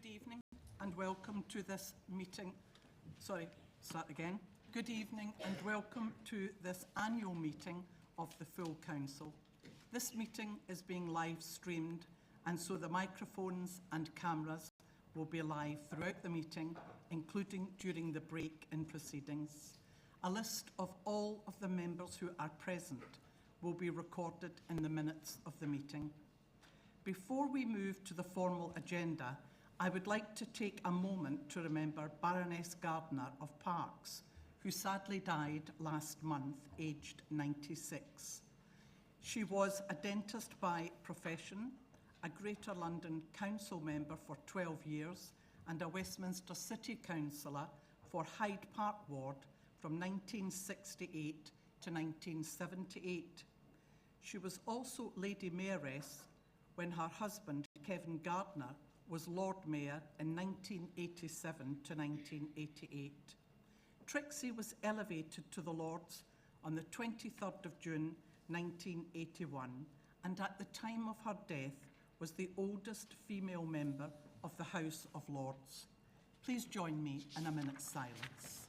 Good evening and welcome to this meeting. Good evening and welcome to this annual meeting of the full council. This meeting is being live streamed, and so the microphones and cameras will be live throughout the meeting, including during the break in proceedings. A list of all of the members who are present will be recorded in the minutes of the meeting. Before we move to the formal agenda, I would like to take a moment to remember Baroness Gardner of Parks, who sadly died last month, aged 96. She was a dentist by profession, a Greater London Council member for 12 years, and a Westminster City Councillor for Hyde Park Ward from 1968 to 1978. She was also Lady Mayoress when her husband, Kevin Gardner, was Lord Mayor in 1987 to 1988. Trixie was elevated to the Lords on the 23rd of June 1981, and at the time of her death was the oldest female member of the House of Lords. Please join me in a minute's silence.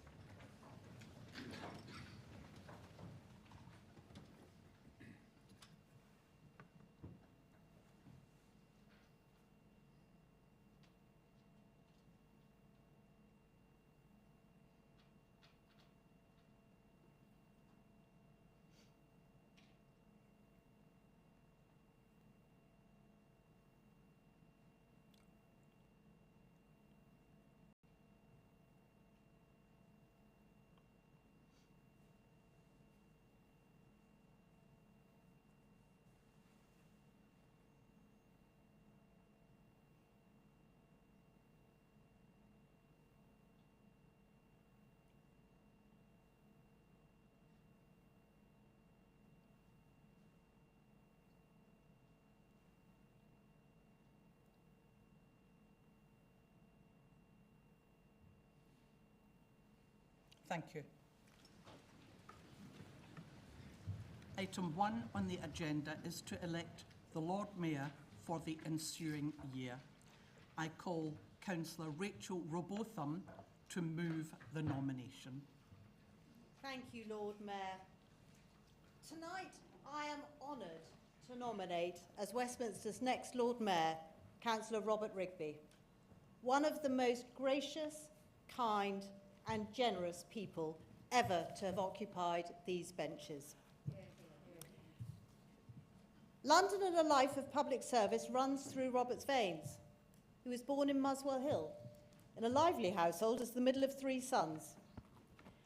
Thank you. Item 1 on the agenda is to elect the Lord Mayor for the ensuing year. I call Councillor Rachel Robotham to move the nomination. Thank you, Lord Mayor. Tonight, I am honoured to nominate as Westminster's next Lord Mayor, Councillor Robert Rigby, one of the most gracious, kind and generous people ever to have occupied these benches. London and a life of public service runs through Robert's veins. He was born in Muswell Hill, in a lively household as the middle of 3 sons.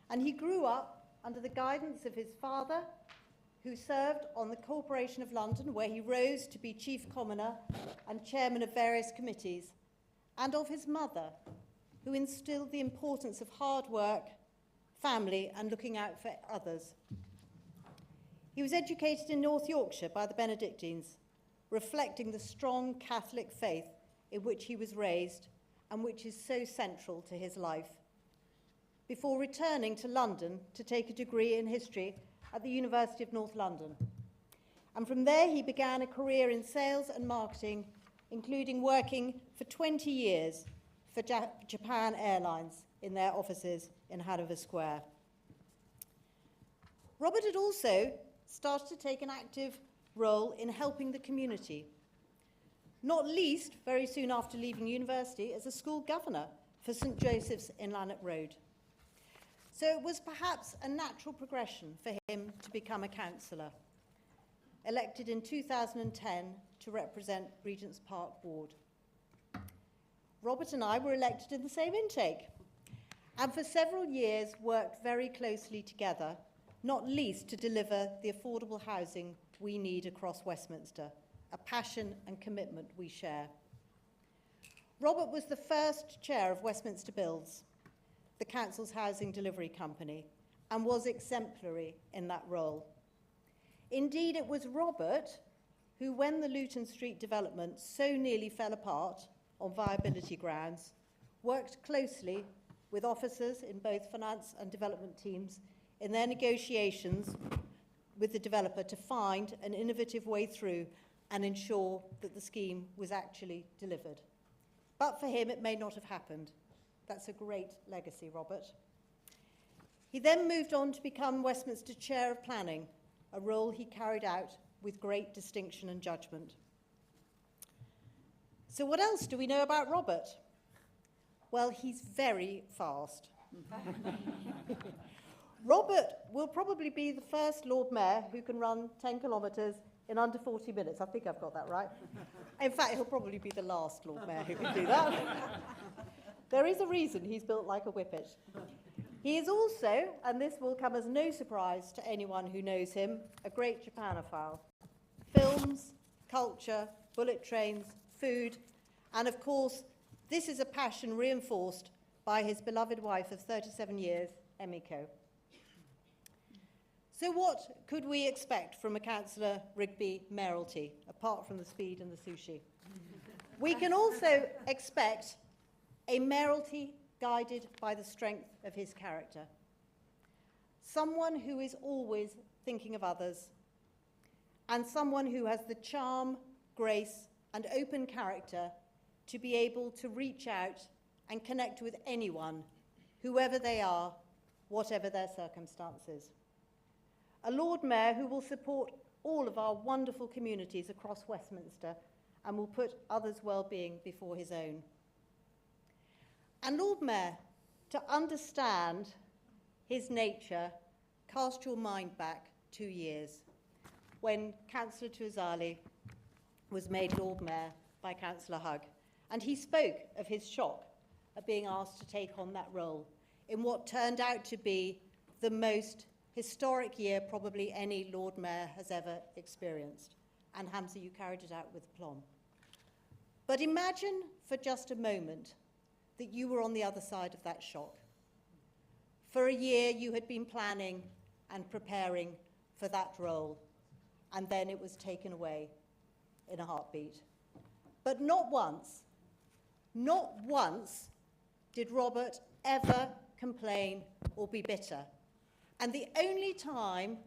And he grew up under the guidance of his father, who served on the Corporation of London, where he rose to be Chief Commoner and Chairman of various committees, and of his mother, who instilled the importance of hard work, family, and looking out for others. He was educated in North Yorkshire by the Benedictines, reflecting the strong Catholic faith in which he was raised and which is so central to his life, before returning to London to take a degree in history at the University of North London. And from there he began a career in sales and marketing, including working for 20 years for Japan Airlines in their offices in Hanover Square. Robert had also started to take an active role in helping the community, not least very soon after leaving university as a school governor for St Joseph's in Lannet Road. So it was perhaps a natural progression for him to become a councillor, elected in 2010 to represent Regent's Park Ward. Robert and I were elected in the same intake, and for several years worked very closely together, not least to deliver the affordable housing we need across Westminster, a passion and commitment we share. Robert was the first chair of Westminster Builds, the council's housing delivery company, and was exemplary in that role. Indeed, it was Robert who, when the Luton Street development so nearly fell apart on viability grounds, worked closely with officers in both finance and development teams in their negotiations with the developer to find an innovative way through and ensure that the scheme was actually delivered. But for him, it may not have happened. That's a great legacy, Robert. He then moved on to become Westminster Chair of Planning, a role he carried out with great distinction and judgment. So what else do we know about Robert? Well, he's very fast. Robert will probably be the first Lord Mayor who can run 10 kilometres in under 40 minutes. I think I've got that right. In fact, he'll probably be the last Lord Mayor who can do that. There is a reason he's built like a whippet. He is also, and this will come as no surprise to anyone who knows him, a great Japanophile. Films, culture, bullet trains, food, and of course, this is a passion reinforced by his beloved wife of 37 years, Emiko. So what could we expect from a Councillor Rigby mayoralty, apart from the speed and the sushi? We can also expect a mayoralty guided by the strength of his character. Someone who is always thinking of others, and someone who has the charm, grace, and open character to be able to reach out and connect with anyone, whoever they are, whatever their circumstances. A Lord Mayor who will support all of our wonderful communities across Westminster and will put others' well-being before his own. And Lord Mayor, to understand his nature, cast your mind back 2 years when Councillor Tuazali was made Lord Mayor by Councillor Hugg. And he spoke of his shock at being asked to take on that role in what turned out to be the most historic year probably any Lord Mayor has ever experienced. And Hamza, you carried it out with aplomb. But imagine for just a moment that you were on the other side of that shock. For a year you had been planning and preparing for that role, and then it was taken away in a heartbeat. But not once did Robert ever complain or be bitter. And the only time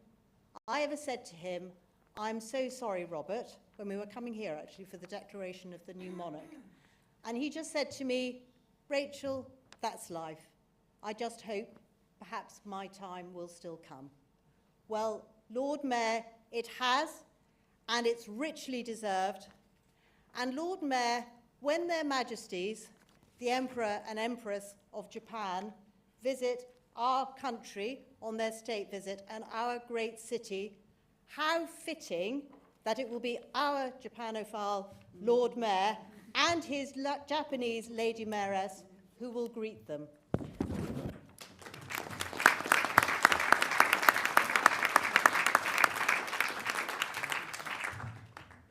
I ever said to him, "I'm so sorry, Robert," when we were coming here actually for the declaration of the new monarch, and he just said to me, "Rachel, that's life. I just hope perhaps my time will still come." Well, Lord Mayor, it has, and it's richly deserved. And Lord Mayor, when their Majesties, the Emperor and Empress of Japan, visit our country on their state visit and our great city, how fitting that it will be our Japanophile Lord Mayor and his Japanese Lady Mayoress who will greet them.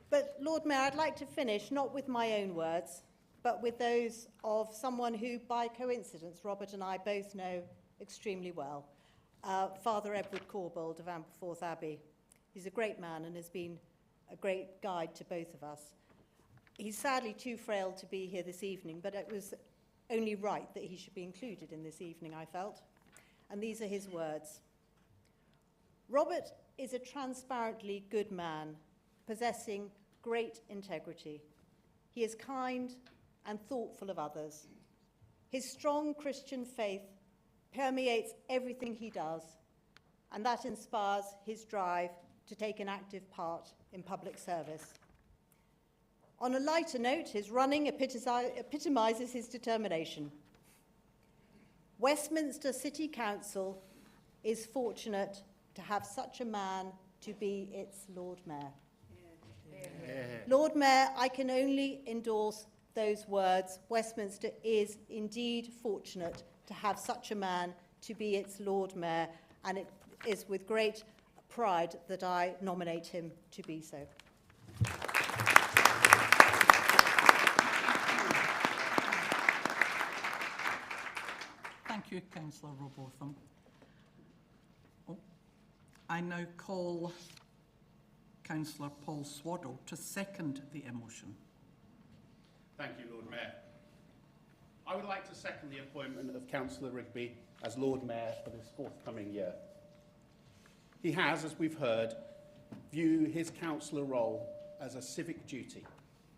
But Lord Mayor, I'd like to finish not with my own words, but with those of someone who, by coincidence, Robert and I both know extremely well, Father Edward Corbould of Aberforth Abbey. He's a great man and has been a great guide to both of us. He's sadly too frail to be here this evening, but it was only right that he should be included in this evening, I felt. And these are his words. Robert is a transparently good man, possessing great integrity. He is kind and thoughtful of others. His strong Christian faith permeates everything he does, and that inspires his drive to take an active part in public service. On a lighter note, his running epitomises his determination. Westminster City Council is fortunate to have such a man to be its Lord Mayor. Yeah. Lord Mayor, I can only endorse those words. Westminster is indeed fortunate to have such a man to be its Lord Mayor, and it is with great pride that I nominate him to be so. Thank you, Councillor Robotham. I now call Councillor Paul Swaddle to second the motion. Thank you, Lord Mayor. I would like to second the appointment of Councillor Rigby as Lord Mayor for this forthcoming year. He has, as we've heard, viewed his councillor role as a civic duty,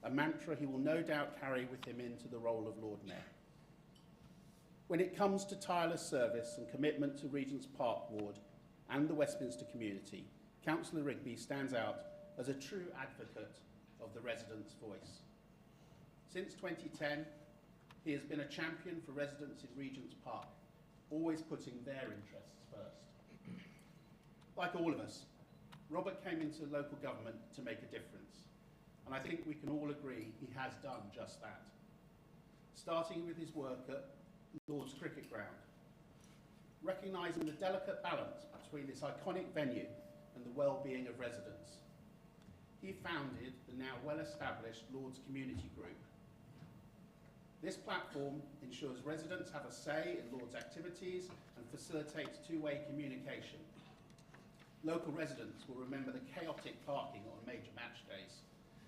a mantra he will no doubt carry with him into the role of Lord Mayor. When it comes to tireless service and commitment to Regent's Park Ward and the Westminster community, Councillor Rigby stands out as a true advocate of the residents' voice. Since 2010, he has been a champion for residents in Regent's Park, always putting their interests first. Like all of us, Robert came into local government to make a difference, and I think we can all agree he has done just that. Starting with his work at Lord's Cricket Ground, recognising the delicate balance between this iconic venue and the well-being of residents. He founded the now well-established Lord's Community Group. This platform ensures residents have a say in Lord's activities and facilitates two-way communication. Local residents will remember the chaotic parking on major match days,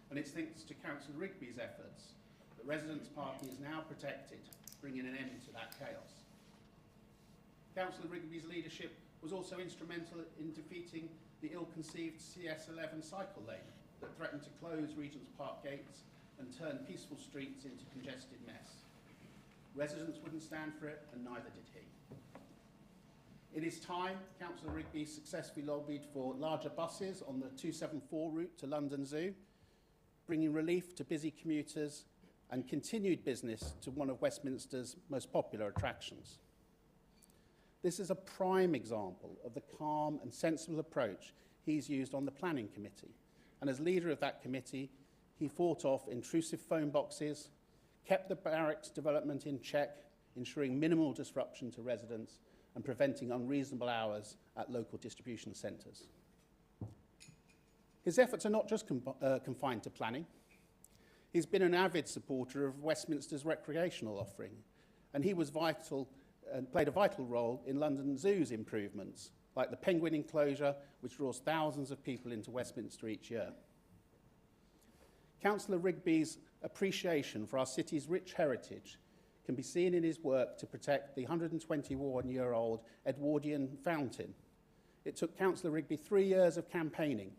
and it's thanks to Councillor Rigby's efforts that residents' parking is now protected, bringing an end to that chaos. Councillor Rigby's leadership was also instrumental in defeating the ill-conceived CS11 cycle lane that threatened to close Regent's Park gates and turn peaceful streets into congested mess. Residents wouldn't stand for it, and neither did he. In his time, Councillor Rigby successfully lobbied for larger buses on the 274 route to London Zoo, bringing relief to busy commuters and continued business to one of Westminster's most popular attractions. This is a prime example of the calm and sensible approach he's used on the planning committee. And as leader of that committee, he fought off intrusive phone boxes, kept the barracks development in check, ensuring minimal disruption to residents and preventing unreasonable hours at local distribution centres. His efforts are not just confined to planning. He's been an avid supporter of Westminster's recreational offering, and he was vital and played a vital role in London Zoo's improvements, like the penguin enclosure, which draws thousands of people into Westminster each year. Councillor Rigby's appreciation for our city's rich heritage can be seen in his work to protect the 121-year-old Edwardian fountain. It took Councillor Rigby 3 years of campaigning,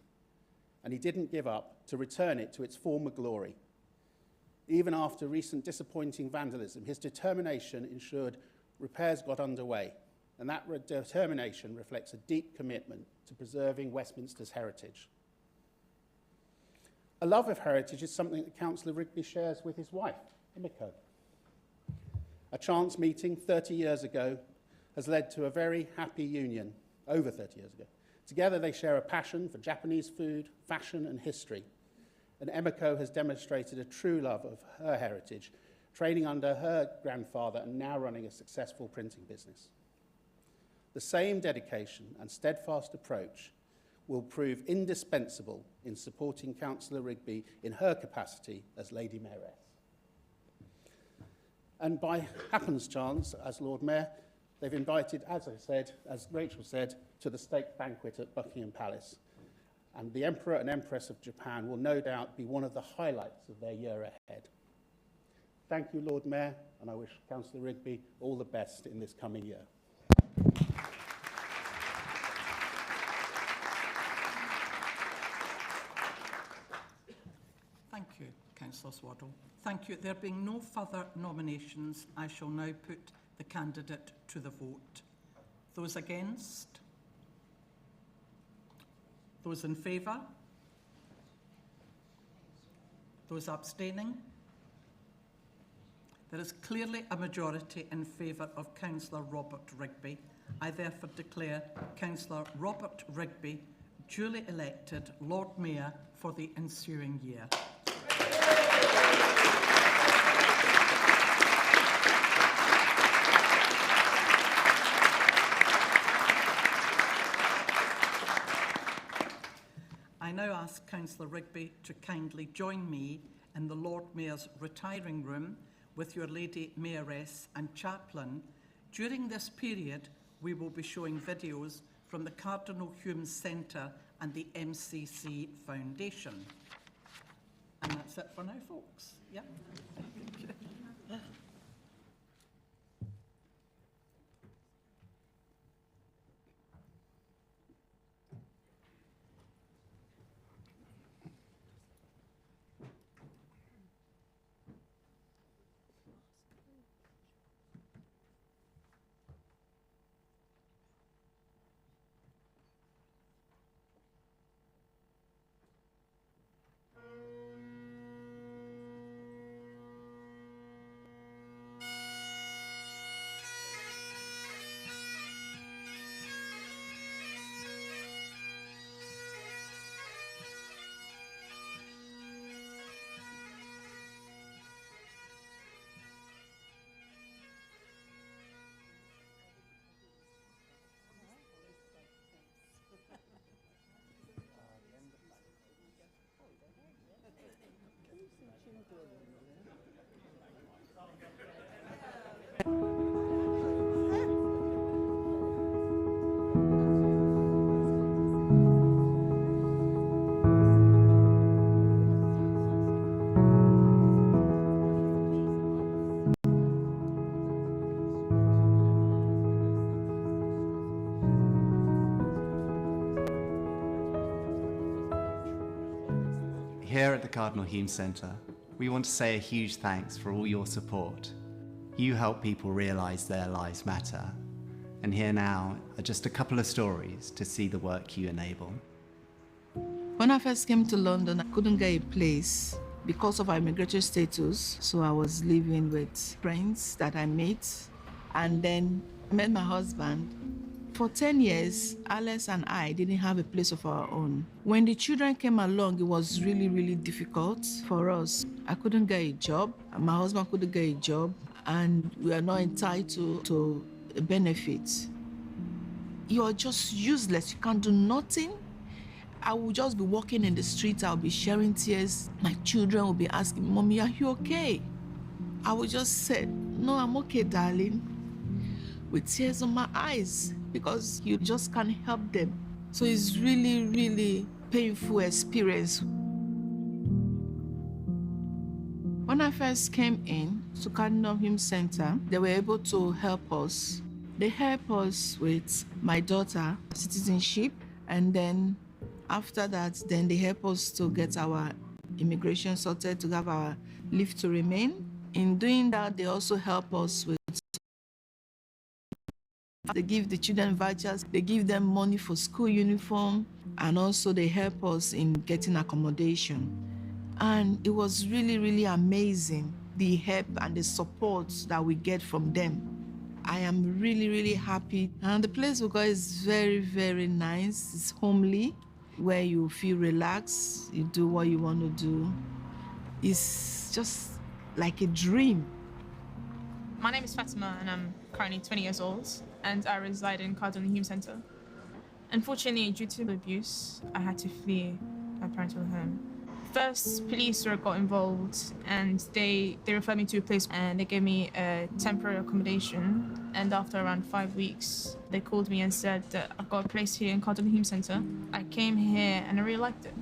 and he didn't give up to return it to its former glory. Even after recent disappointing vandalism, his determination ensured repairs got underway, and that determination reflects a deep commitment to preserving Westminster's heritage. A love of heritage is something that Councillor Rigby shares with his wife, Emiko. A chance meeting 30 years ago has led to a very happy union, over 30 years ago. Together they share a passion for Japanese food, fashion and history. And Emiko has demonstrated a true love of her heritage, training under her grandfather and now running a successful printing business. The same dedication and steadfast approach will prove indispensable in supporting Councillor Rigby in her capacity as Lady Mayoress. And by happenstance, as Lord Mayor, they've invited, as I said, as Rachel said, to the state banquet at Buckingham Palace. And the Emperor and Empress of Japan will no doubt be one of the highlights of their year ahead. Thank you, Lord Mayor, and I wish Councillor Rigby all the best in this coming year. Thank you, Councillor Swaddle. Thank you. There being no further nominations, I shall now put the candidate to the vote. Those against? Those in favour? Those abstaining? There is clearly a majority in favour of Councillor Robert Rigby. I therefore declare Councillor Robert Rigby duly elected Lord Mayor for the ensuing year. I now ask Councillor Rigby to kindly join me in the Lord Mayor's retiring room with your Lady Mayoress and Chaplain. During this period, we will be showing videos from the Cardinal Hume Centre and the MCC Foundation. And that's it for now, folks. Yeah. Here at the Cardinal Hume Centre, we want to say a huge thanks for all your support. You help people realise their lives matter. And here now are just a couple of stories to see the work you enable. When I first came to London, I couldn't get a place because of our migratory status. So I was living with friends that I met, and then I met my husband. For 10 years, Alice and I didn't have a place of our own. When the children came along, it was really, really difficult for us. I couldn't get a job, and my husband couldn't get a job, and we are not entitled to benefits. You're just useless, you can't do nothing. I will just be walking in the street, I'll be sharing tears. My children will be asking, "Mommy, are you okay?" I would just say, "No, I'm okay, darling," with tears on my eyes, because you just can't help them. So it's really, really painful experience. When I first came in to Cardinal Hume Centre, they were able to help us. They helped us with my daughter citizenship, and then after that, then they help us to get our immigration sorted, to have our leave to remain. In doing that, they also help us with, they give the children vouchers, they give them money for school uniform, and also they help us in getting accommodation. And it was really, really amazing, the help and the support that we get from them. I am really, really happy. And the place we go is very, very nice. It's homely, where you feel relaxed, you do what you want to do. It's just like a dream. My name is Fatima, and I'm currently 20 years old, and I reside in Cardinal Hume Centre. Unfortunately, due to abuse, I had to flee my parental home. First, police got involved, and they referred me to a place, and they gave me a temporary accommodation. And after around 5 weeks, they called me and said that I've got a place here in Cardinal Hume Centre. I came here and I really liked it.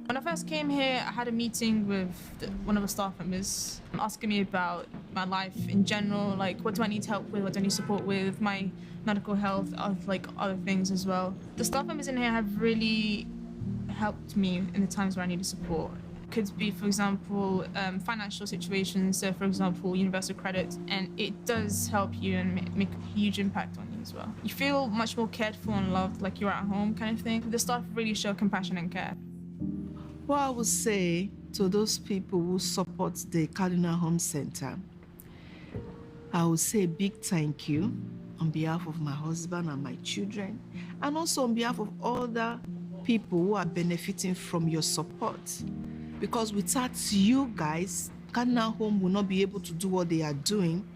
When I first came here, I had a meeting with one of the staff members asking me about my life in general, like what do I need help with, what do I need support with, my medical health, like other things as well. The staff members in here have really helped me in the times where I needed support. Could be, for example, financial situations, so for example, universal credit, and it does help you and make a huge impact on you as well. You feel much more cared for and loved, like you're at home kind of thing. The staff really show compassion and care. What I would say to those people who support the Cardinal Hume Centre, I would say a big thank you on behalf of my husband and my children, and also on behalf of other people who are benefiting from your support. Because without you guys, Cardinal Hume will not be able to do what they are doing.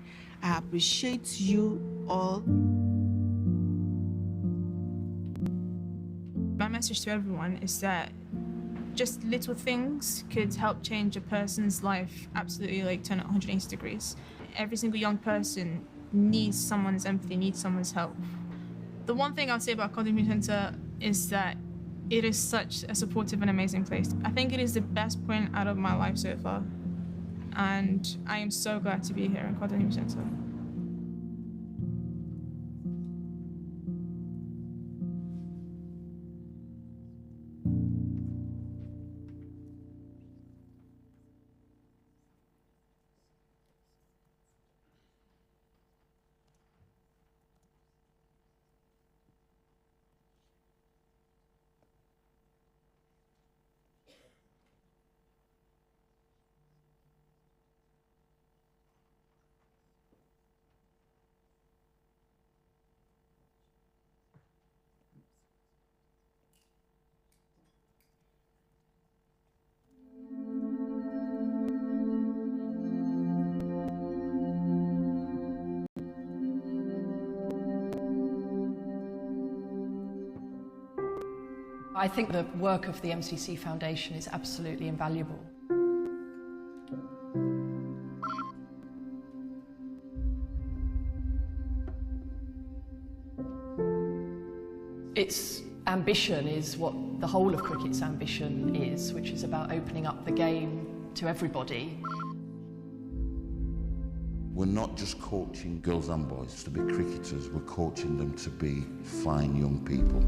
I appreciate you all. My message to everyone is that just little things could help change a person's life, absolutely, like turn it 180 degrees. Every single young person needs someone's empathy, needs someone's help. The one thing I'll say about Cardinal Hume Centre is that it is such a supportive and amazing place. I think it is the best point out of my life so far. And I am so glad to be here in Cardinal Hume Centre. I think the work of the MCC Foundation is absolutely invaluable. Cricket's ambition is what the whole of cricket's ambition is, which is about opening up the game to everybody. We're not just coaching girls and boys to be cricketers, we're coaching them to be fine young people.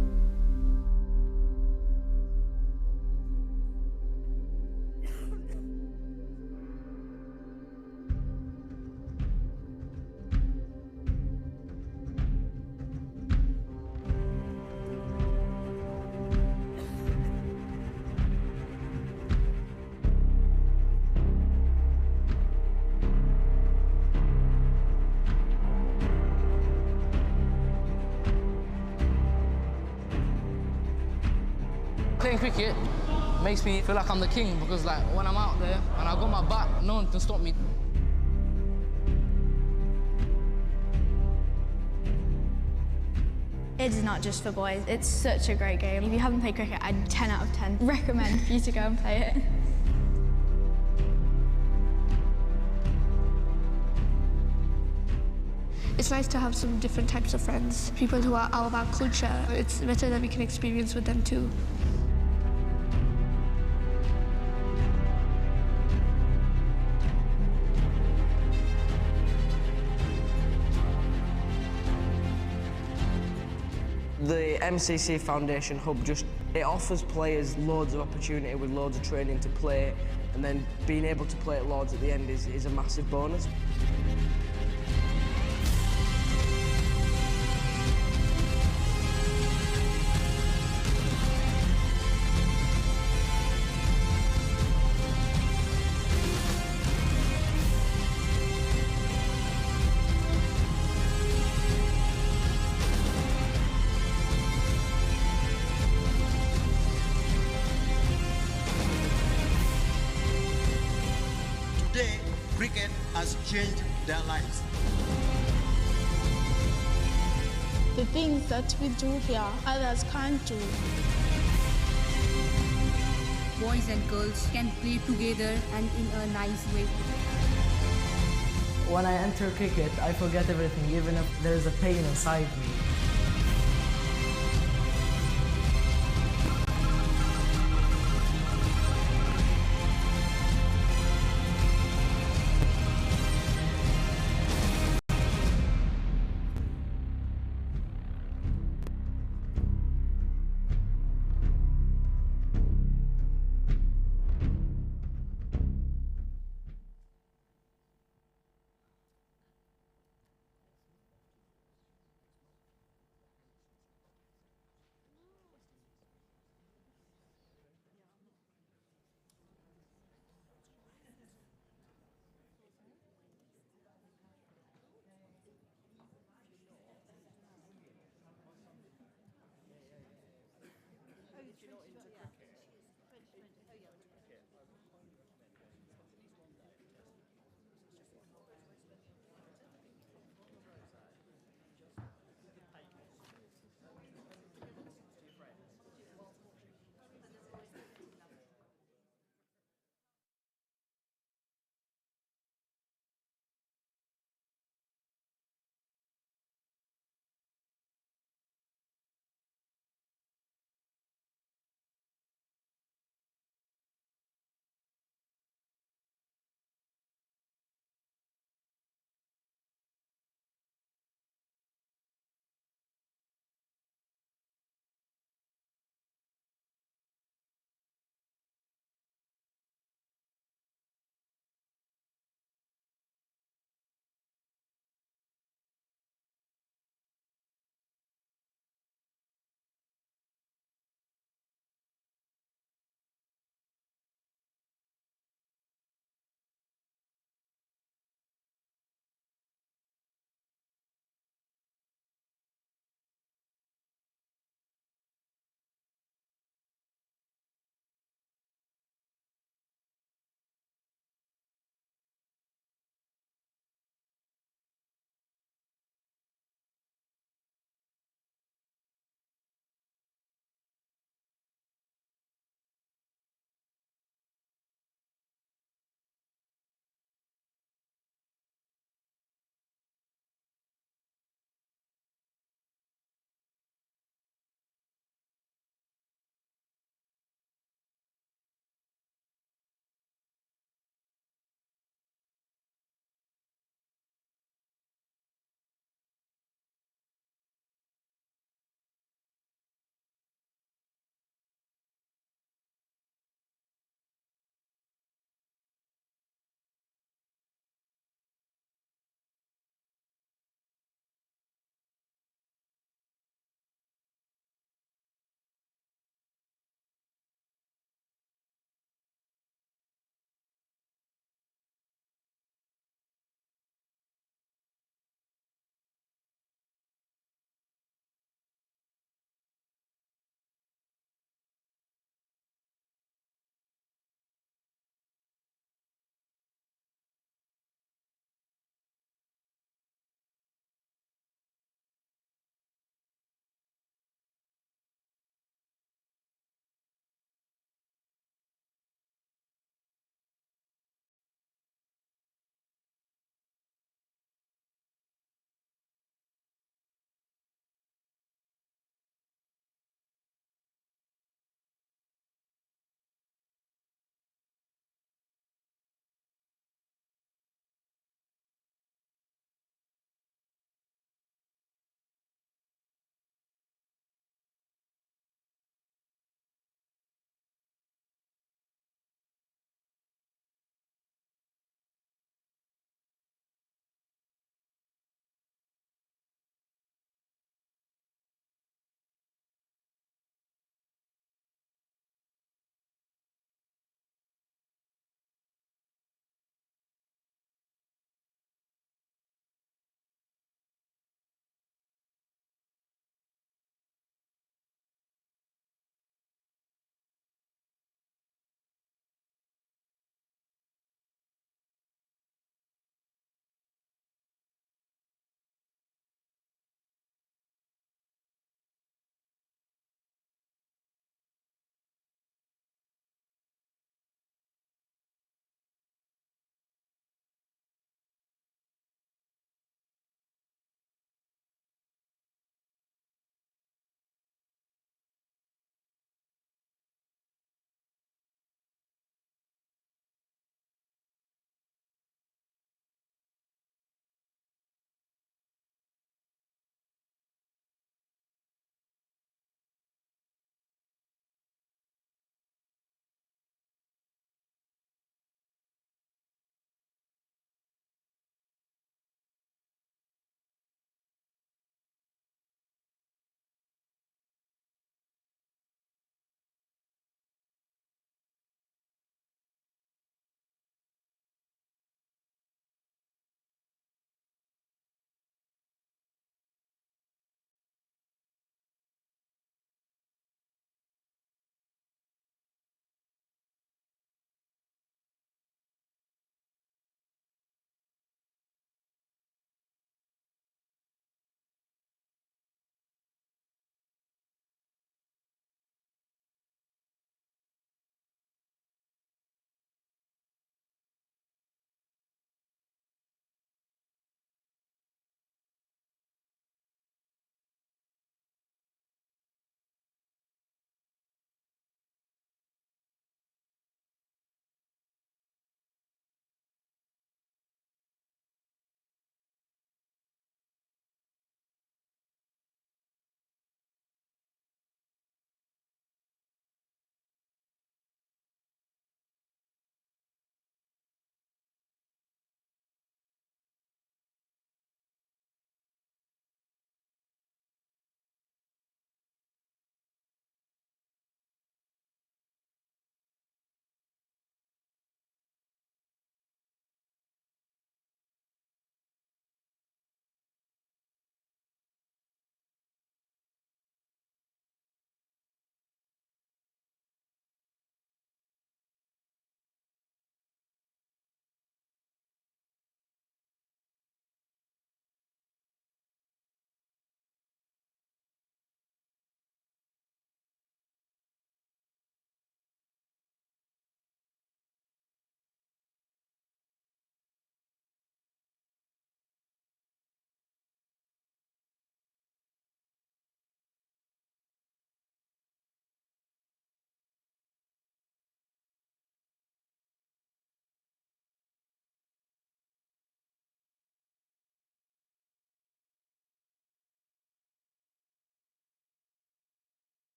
Playing cricket makes me feel like I'm the king because like when I'm out there and I got my bat, no one can stop me. It is not just for boys, it's such a great game. If you haven't played cricket, I'd 10 out of 10 recommend for you to go and play it. It's nice to have some different types of friends, people who are all about culture. It's better that we can experience with them too. The MCC Foundation Hub it offers players loads of opportunity with loads of training to play, and then being able to play at Lords at the end is a massive bonus. Today, cricket has changed their lives. The things that we do here, others can't do. Boys and girls can play together and in a nice way. When I enter cricket, I forget everything, even if there's a pain inside me.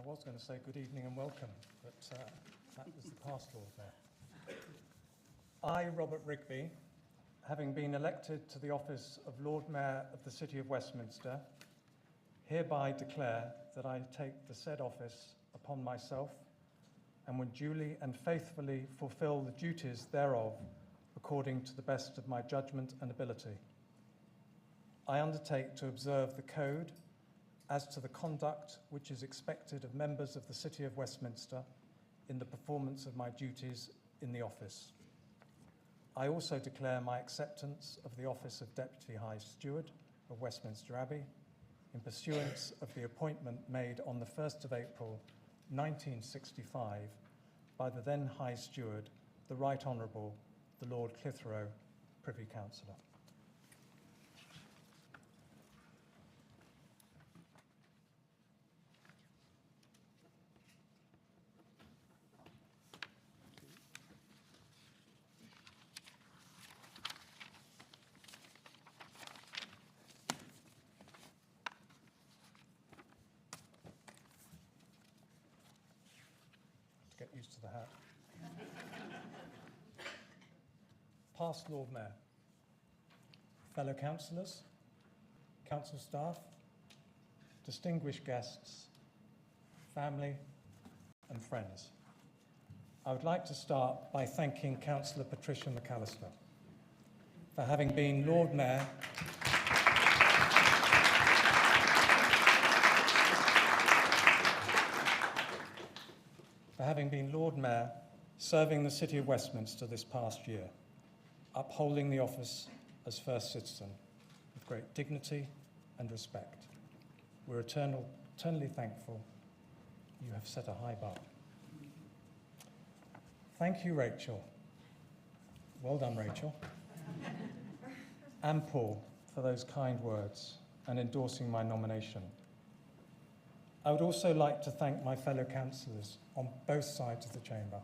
was going to say good evening and welcome, but that was the past Lord Mayor. I, Robert Rigby, having been elected to the office of Lord Mayor of the City of Westminster, hereby declare that I take the said office upon myself and will duly and faithfully fulfil the duties thereof according to the best of my judgment and ability. I undertake to observe the code as to the conduct which is expected of members of the City of Westminster in the performance of my duties in the office. I also declare my acceptance of the office of Deputy High Steward of Westminster Abbey in pursuance of the appointment made on the 1st of April 1965 by the then High Steward, the Right Honourable, the Lord Clitheroe, Privy Councillor. Get used to the hat. Past Lord Mayor, fellow councillors, council staff, distinguished guests, family and friends. I would like to start by thanking Councillor Patricia McAllister for having been Lord Mayor serving the City of Westminster this past year, upholding the office as first citizen with great dignity and respect. We're eternally thankful. You have set a high bar. Thank you, Rachel. Well done, Rachel. And Paul for those kind words and endorsing my nomination. I would also like to thank my fellow councillors on both sides of the chamber.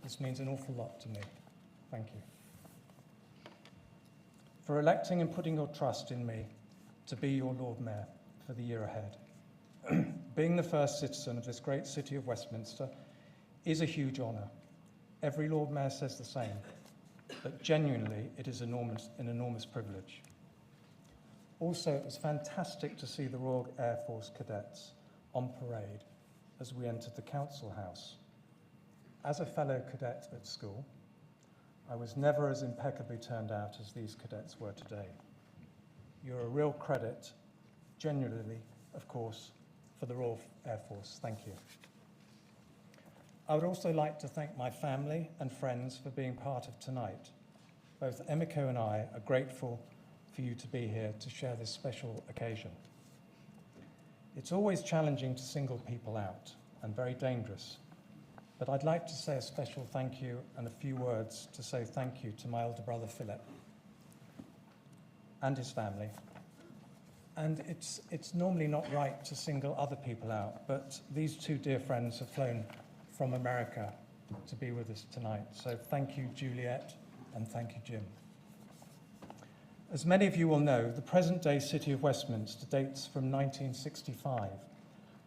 This means an awful lot to me. Thank you. For electing and putting your trust in me to be your Lord Mayor for the year ahead. Being the first citizen of this great city of Westminster is a huge honour. Every Lord Mayor says the same, but genuinely it is an enormous privilege. Also, it was fantastic to see the Royal Air Force cadets on parade as we entered the council house. As a fellow cadet at school, I was never as impeccably turned out as these cadets were today. You're a real credit, genuinely, of course, for the Royal Air Force. Thank you. I would also like to thank my family and friends for being part of tonight. Both Emiko and I are grateful for you to be here to share this special occasion. It's always challenging to single people out and very dangerous, but I'd like to say a special thank you and a few words to say thank you to my older brother Philip and his family. And it's normally not right to single other people out, but these two dear friends have flown from America to be with us tonight. So thank you, Juliet, and thank you, Jim. As many of you will know, the present-day City of Westminster dates from 1965,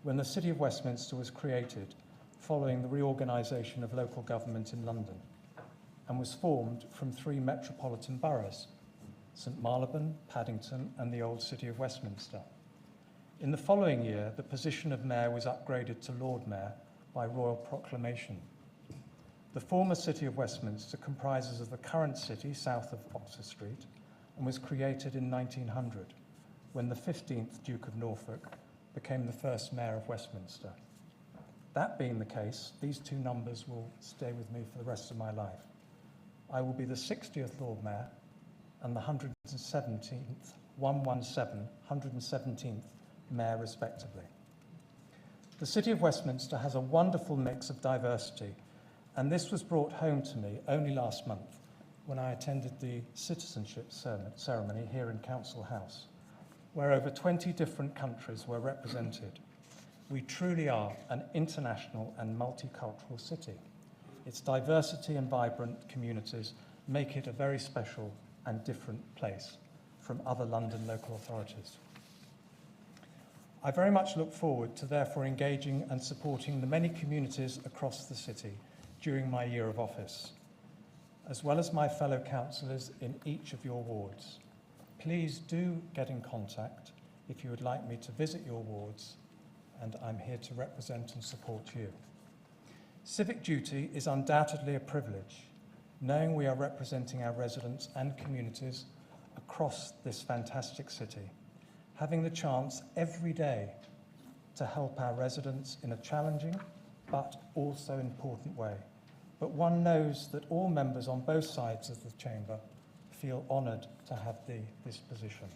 when the City of Westminster was created following the reorganisation of local government in London, and was formed from 3 metropolitan boroughs, St Marylebone, Paddington and the old City of Westminster. In the following year, the position of Mayor was upgraded to Lord Mayor by royal proclamation. The former City of Westminster comprises of the current city south of Oxford Street and was created in 1900, when the 15th Duke of Norfolk became the first Mayor of Westminster. That being the case, these two numbers will stay with me for the rest of my life. I will be the 60th Lord Mayor and the 117th Mayor respectively. The City of Westminster has a wonderful mix of diversity, and this was brought home to me only last month when I attended the citizenship ceremony here in Council House, where over 20 different countries were represented. We truly are an international and multicultural city. Its diversity and vibrant communities make it a very special and different place from other London local authorities. I very much look forward to therefore engaging and supporting the many communities across the city during my year of office, as well as my fellow councillors in each of your wards. Please do get in contact if you would like me to visit your wards, and I'm here to represent and support you. Civic duty is undoubtedly a privilege, knowing we are representing our residents and communities across this fantastic city, having the chance every day to help our residents in a challenging but also important way. But one knows that all members on both sides of the chamber feel honoured to have this position.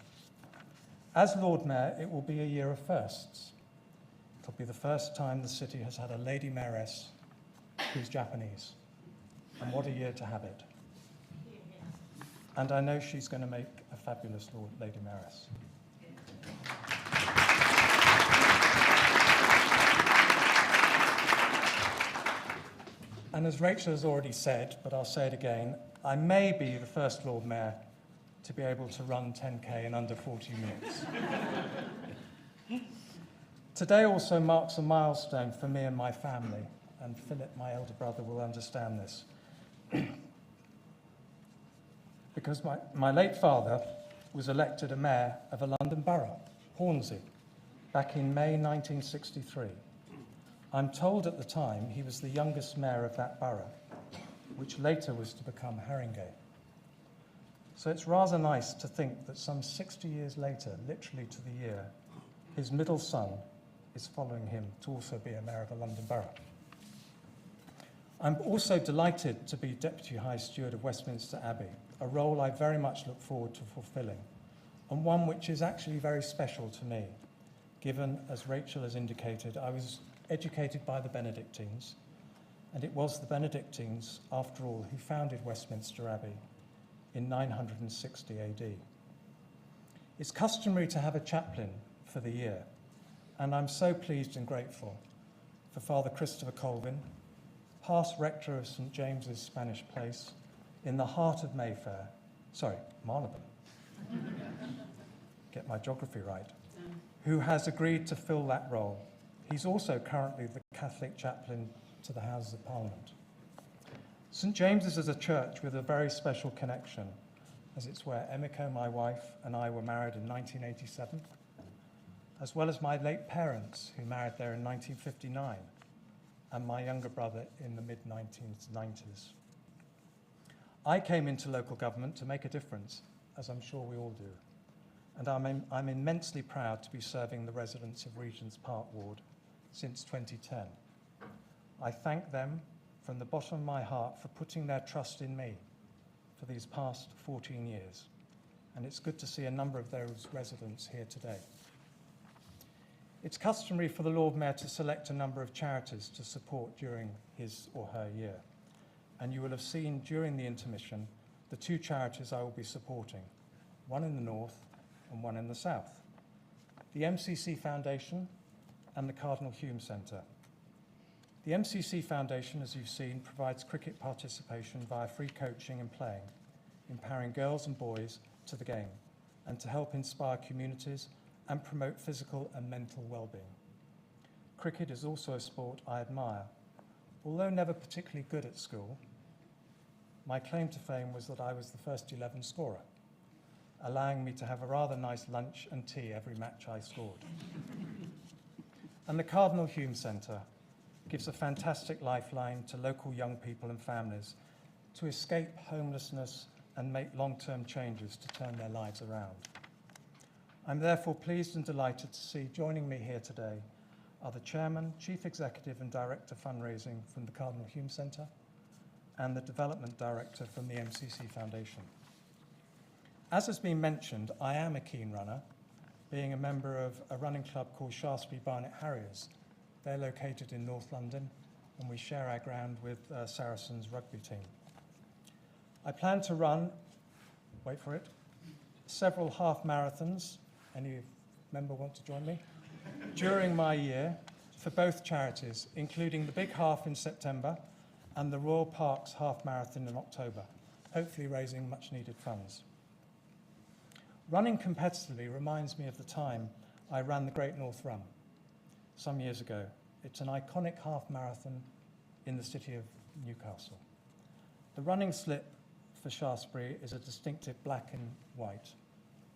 As Lord Mayor, it will be a year of firsts. It'll be the first time the city has had a Lady Mayoress who's Japanese. And what a year to have it. And I know she's going to make a fabulous Lady Mayoress. And as Rachel has already said, but I'll say it again, I may be the first Lord Mayor to be able to run 10K in under 40 minutes. Today also marks a milestone for me and my family, and Philip, my elder brother, will understand this. Because my late father was elected a mayor of a London borough, Hornsey, back in May 1963. I'm told at the time he was the youngest mayor of that borough, which later was to become Haringey. So it's rather nice to think that some 60 years later, literally to the year, his middle son is following him to also be a mayor of a London borough. I'm also delighted to be Deputy High Steward of Westminster Abbey, a role I very much look forward to fulfilling, and one which is actually very special to me, given, as Rachel has indicated, I was educated by the Benedictines, and it was the Benedictines, after all, who founded Westminster Abbey in 960 AD. It's customary to have a chaplain for the year, and I'm so pleased and grateful for Father Christopher Colvin, past rector of St. James's Spanish Place, in the heart of Mayfair, Marylebone, get my geography right, who has agreed to fill that role. He's also currently the Catholic chaplain to the Houses of Parliament. St. James's is a church with a very special connection, as it's where Emiko, my wife, and I were married in 1987, as well as my late parents, who married there in 1959, and my younger brother in the mid-1990s. I came into local government to make a difference, as I'm sure we all do, and I'm immensely proud to be serving the residents of Regent's Park Ward since 2010. I thank them from the bottom of my heart for putting their trust in me for these past 14 years, and it's good to see a number of those residents here today. It's customary for the Lord Mayor to select a number of charities to support during his or her year, and you will have seen during the intermission the two charities I will be supporting, one in the north and one in the south, the MCC Foundation and the Cardinal Hume Centre. The MCC Foundation, as you've seen, provides cricket participation via free coaching and playing, empowering girls and boys to the game, and to help inspire communities and promote physical and mental well-being. Cricket is also a sport I admire. Although never particularly good at school, my claim to fame was that I was the first 11 scorer, allowing me to have a rather nice lunch and tea every match I scored. And the Cardinal Hume Centre gives a fantastic lifeline to local young people and families to escape homelessness and make long-term changes to turn their lives around. I'm therefore pleased and delighted to see joining me here today are the Chairman, Chief Executive and Director Fundraising from the Cardinal Hume Centre and the Development Director from the MCC Foundation. As has been mentioned, I am a keen runner, being a member of a running club called Shaftesbury Barnet Harriers. They're located in North London, and we share our ground with Saracens rugby team. I plan to run, wait for it, several half marathons. Any member want to join me? During my year for both charities, including the Big Half in September and the Royal Parks Half Marathon in October, hopefully raising much needed funds. Running competitively reminds me of the time I ran the Great North Run some years ago. It's an iconic half marathon in the city of Newcastle. The running slip for Shaftesbury is a distinctive black and white,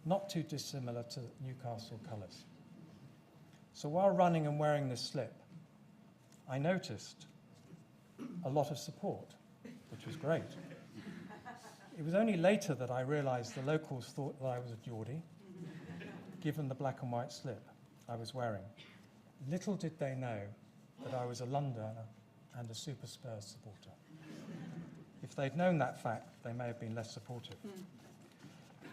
not too dissimilar to Newcastle colours. So while running and wearing this slip, I noticed a lot of support, which was great. It was only later that I realised the locals thought that I was a Geordie, given the black and white slip I was wearing. Little did they know that I was a Londoner and a Super Spurs supporter. If they'd known that fact, they may have been less supportive.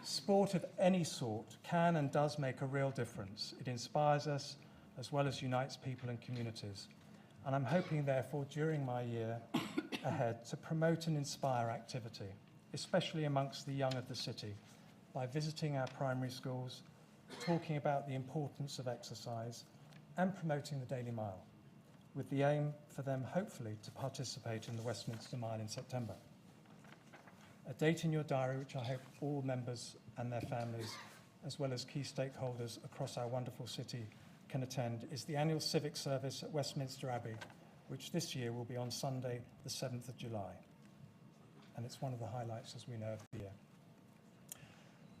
Sport of any sort can and does make a real difference. It inspires us as well as unites people and communities. And I'm hoping, therefore, during my year ahead to promote and inspire activity, especially amongst the young of the city, by visiting our primary schools, talking about the importance of exercise, and promoting the Daily Mile, with the aim for them, hopefully, to participate in the Westminster Mile in September. A date in your diary, which I hope all members and their families, as well as key stakeholders across our wonderful city, can attend, is the annual civic service at Westminster Abbey, which this year will be on Sunday, the 7th of July. And it's one of the highlights, as we know, of the year.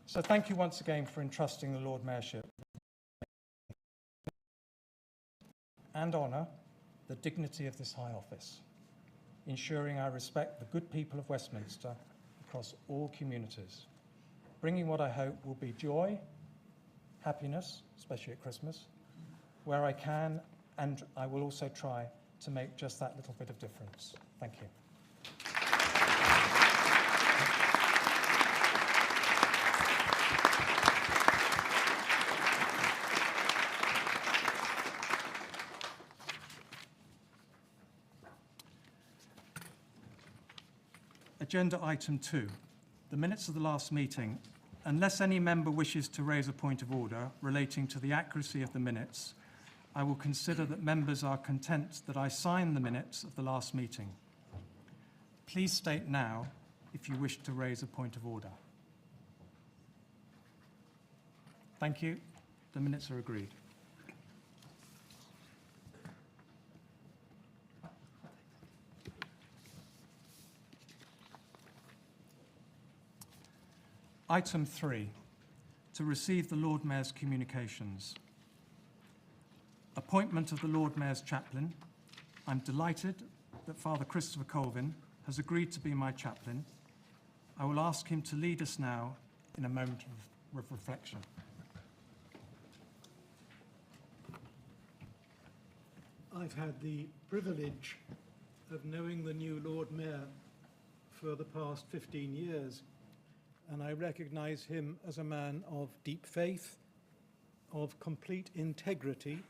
So thank you once again for entrusting the Lord Mayorship and honour the dignity of this high office, ensuring I respect the good people of Westminster across all communities, bringing what I hope will be joy, happiness, especially at Christmas, where I can, and I will also try to make just that little bit of difference. Thank you. Agenda item 2, the minutes of the last meeting. Unless any member wishes to raise a point of order relating to the accuracy of the minutes, I will consider that members are content that I sign the minutes of the last meeting. Please state now if you wish to raise a point of order. Thank you. The minutes are agreed. Item 3, to receive the Lord Mayor's communications. Appointment of the Lord Mayor's chaplain. I'm delighted that Father Christopher Colvin has agreed to be my chaplain. I will ask him to lead us now in a moment of reflection. I've had the privilege of knowing the new Lord Mayor for the past 15 years. And I recognise him as a man of deep faith, of complete integrity,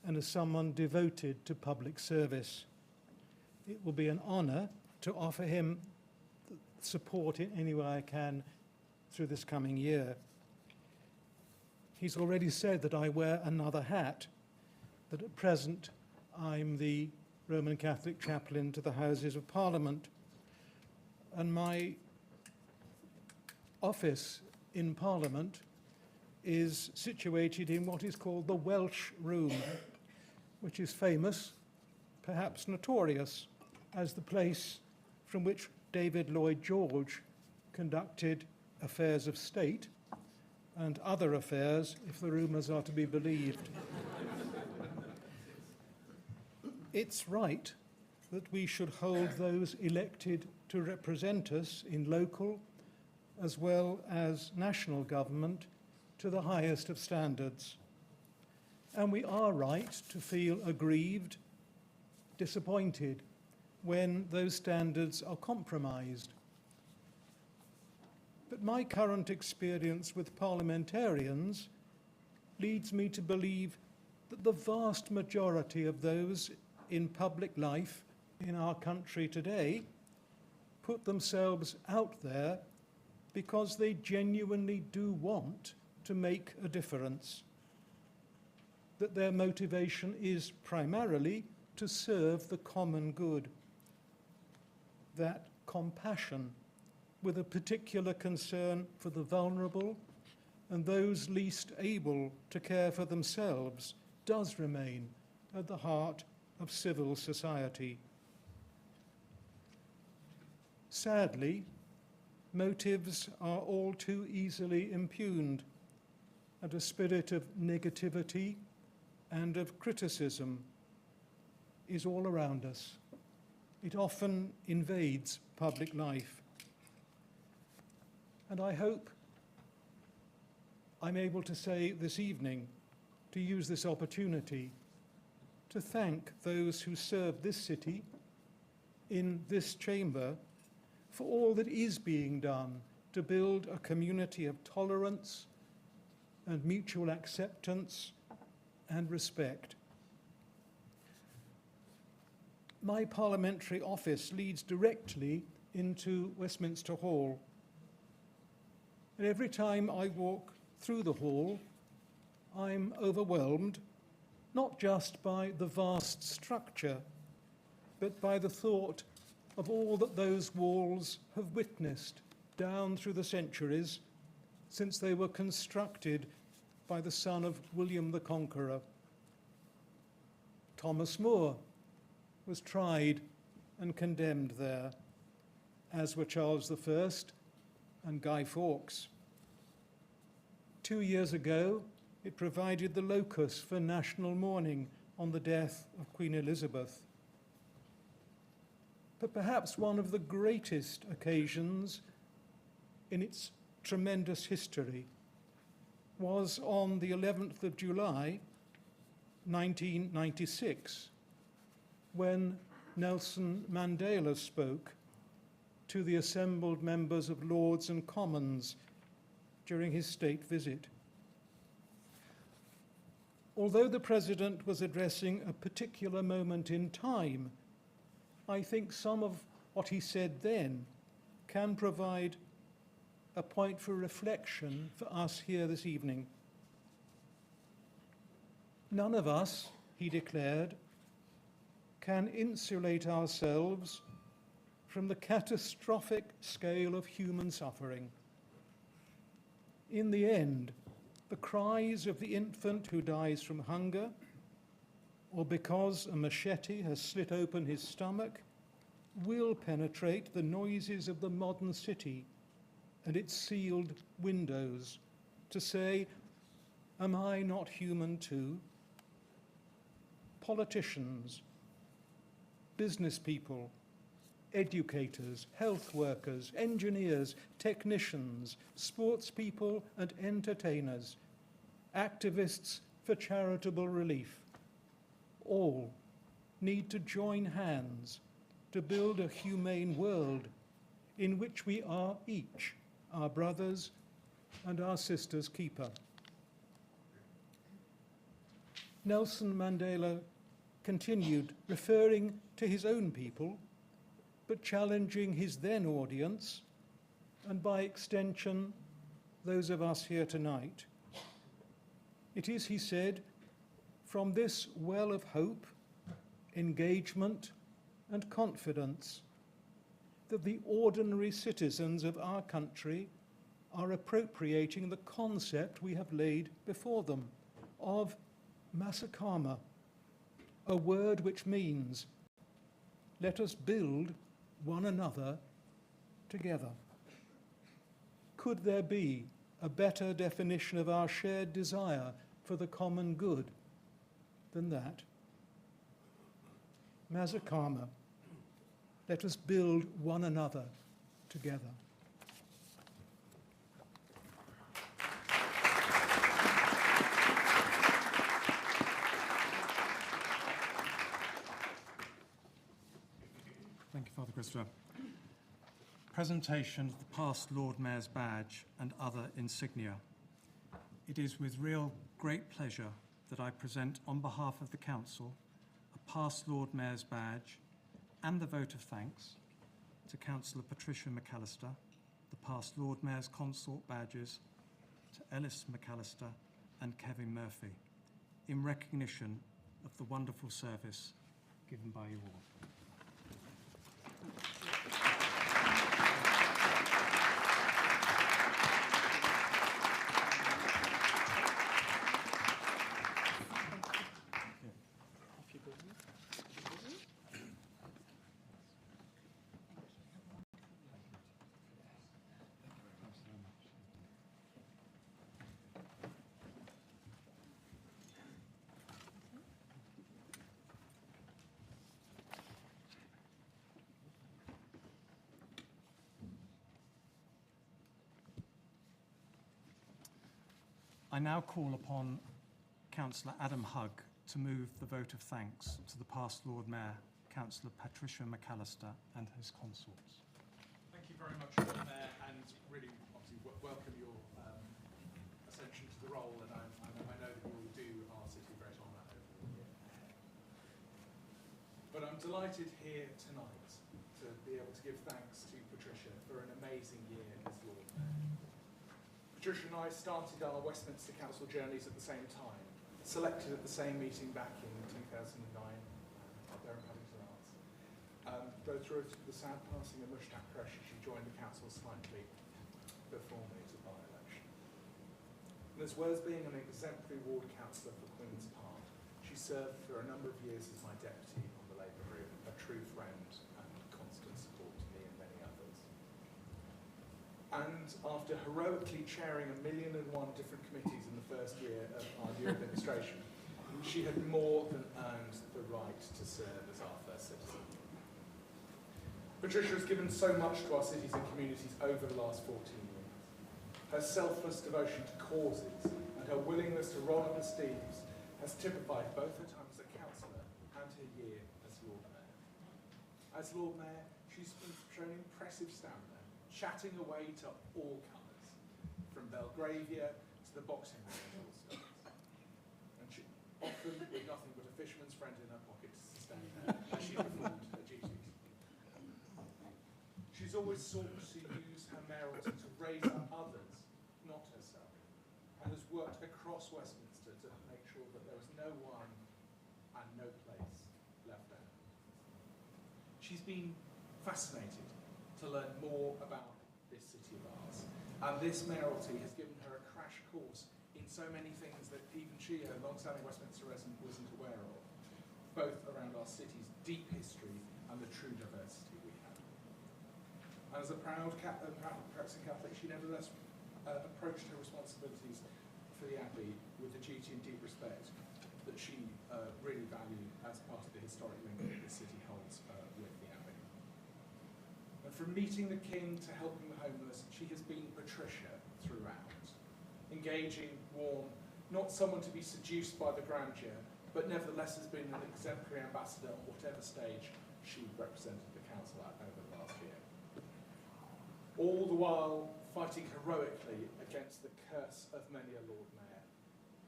and as someone devoted to public service. It will be an honour to offer him support in any way I can through this coming year. He's already said that I wear another hat, that at present I'm the Roman Catholic chaplain to the Houses of Parliament, and my office in Parliament is situated in what is called the Welsh Room, which is famous, perhaps notorious, as the place from which David Lloyd George conducted affairs of state and other affairs, if the rumours are to be believed. It's right that we should hold those elected to represent us in local as well as national government to the highest of standards. And we are right to feel aggrieved, disappointed, when those standards are compromised. But my current experience with parliamentarians leads me to believe that the vast majority of those in public life in our country today put themselves out there because they genuinely do want to make a difference, that their motivation is primarily to serve the common good, that compassion with a particular concern for the vulnerable and those least able to care for themselves does remain at the heart of civil society. Sadly, motives are all too easily impugned, and a spirit of negativity and of criticism is all around us. It often invades public life. And I hope I'm able to say this evening, to use this opportunity, to thank those who serve this city in this chamber for all that is being done to build a community of tolerance and mutual acceptance and respect. My parliamentary office leads directly into Westminster Hall. And every time I walk through the hall, I'm overwhelmed, not just by the vast structure, but by the thought of all that those walls have witnessed down through the centuries since they were constructed by the son of William the Conqueror. Thomas More was tried and condemned there, as were Charles I and Guy Fawkes. 2 years ago, it provided the locus for national mourning on the death of Queen Elizabeth. But perhaps one of the greatest occasions in its tremendous history was on the 11th of July, 1996, when Nelson Mandela spoke to the assembled members of Lords and Commons during his state visit. Although the President was addressing a particular moment in time, I think some of what he said then can provide a point for reflection for us here this evening. None of us, he declared, can insulate ourselves from the catastrophic scale of human suffering. In the end, the cries of the infant who dies from hunger, or because a machete has slit open his stomach, will penetrate the noises of the modern city and its sealed windows to say, "Am I not human too?" Politicians, business people, educators, health workers, engineers, technicians, sports people and entertainers, activists for charitable relief, all need to join hands to build a humane world in which we are each our brothers and our sisters' keeper. Nelson Mandela continued, referring to his own people, but challenging his then audience, and by extension, those of us here tonight. It is, he said, from this well of hope, engagement, and confidence that the ordinary citizens of our country are appropriating the concept we have laid before them of Masakama, a word which means, let us build one another together. Could there be a better definition of our shared desire for the common good than that? Masakama, let us build one another together. Thank you, Father Christopher. Presentation of the past Lord Mayor's badge and other insignia. It is with real great pleasure that I present on behalf of the Council a past Lord Mayor's badge and the vote of thanks to Councillor Patricia McAllister, the past Lord Mayor's consort badges to Ellis McAllister and Kevin Murphy, in recognition of the wonderful service given by you all. I now call upon Councillor Adam Hugg to move the vote of thanks to the past Lord Mayor, Councillor Patricia McAllister and his consorts. Thank you very much, Lord Mayor, and really obviously welcome your ascension to the role, and I know that you will do our city a great honour over the year ahead. But I'm delighted here tonight to be able to give thanks to Patricia for an amazing year as Lord Mayor. Patricia and I started our Westminster Council journeys at the same time, selected at the same meeting back in 2009 up there in Paddington Arts. Though through the sad passing of Mushtaq Qureshi, she joined the council slightly before me to by-election. And as well as being an exemplary ward councillor for Queen's Park, she served for a number of years as my deputy on the Labour group, a true friend and constant support to me and many others. And after heroically chairing 1,001 different committees in the first year of our new administration, she had more than earned the right to serve as our first citizen. Patricia has given so much to our cities and communities over the last 14 years. Her selfless devotion to causes and her willingness to roll up her sleeves has typified both her time as a councillor and her year as Lord Mayor. As Lord Mayor, she's shown impressive stamina, chatting away to all comers, from Belgravia to the boxing ring and all stars. And she, often with nothing but a fisherman's friend in her pocket to sustain her as she performed her duties. She's always sought to use her mayoralty to raise up others, not herself, and has worked across Westminster to make sure that there is no one and no place left out. She's been fascinated to learn more about this city of ours, and this mayoralty has given her a crash course in so many things that even she, a long-standing Westminster resident, wasn't aware of, both around our city's deep history and the true diversity we have. And as a proud practicing Catholic, she nevertheless approached her responsibilities for the Abbey with the duty and deep respect that she really valued as part of the historic link that the city holds with the Abbey. And from meeting the King to helping the homeless, she has been Patricia throughout. Engaging, warm, not someone to be seduced by the grandeur, but nevertheless has been an exemplary ambassador on whatever stage she represented the council at over the last year. All the while fighting heroically against the curse of many a Lord Mayor,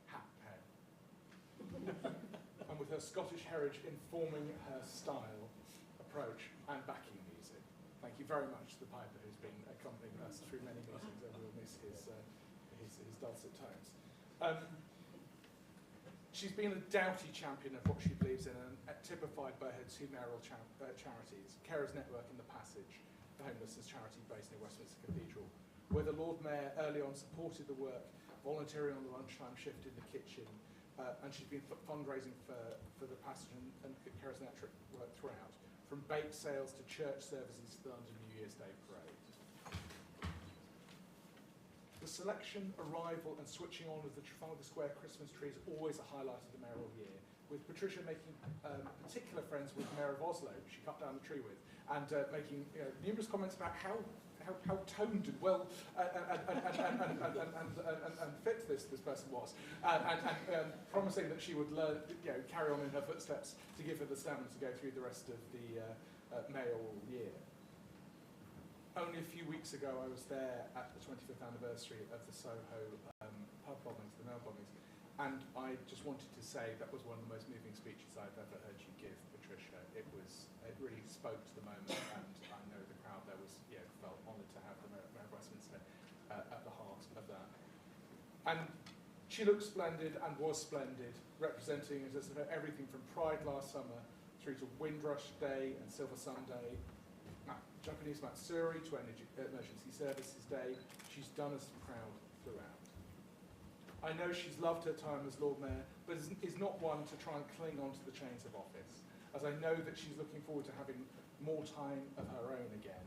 hat pen. And with her Scottish heritage informing her style, approach and backing music. Thank you very much to the Piper who's been accompanying us through many meetings, and we'll miss his dulcet tones. She's been a doughty champion of what she believes in, and typified by her two mayoral charities, Carers Network and The Passage, the homelessness charity based near Westminster Cathedral, where the Lord Mayor early on supported the work, volunteering on the lunchtime shift in the kitchen, and she's been fundraising for The Passage and Carers Network throughout, from bake sales to church services to the London New Year's Day parade. The selection, arrival and switching on of the Trafalgar Square Christmas tree is always a highlight of the mayoral year, with Patricia making particular friends with Mayor of Oslo, she cut down the tree with, and making numerous comments about how toned and well and fit this person was, and promising that she would learn, carry on in her footsteps to give her the stamina to go through the rest of the mayoral year. Only a few weeks ago, I was there at the 25th anniversary of the Soho pub bombings, the mail bombings, and I just wanted to say that was one of the most moving speeches I've ever heard you give, Patricia. It really spoke to the moment, and I know the crowd there was felt honoured to have the Mayor of Westminster at the heart of that. And she looked splendid and was splendid, representing everything from Pride last summer through to Windrush Day and Silver Sunday, Japanese Matsuri to Emergency Services Day. She's done us proud throughout. I know she's loved her time as Lord Mayor, but is not one to try and cling on to the chains of office, as I know that she's looking forward to having more time of her own again,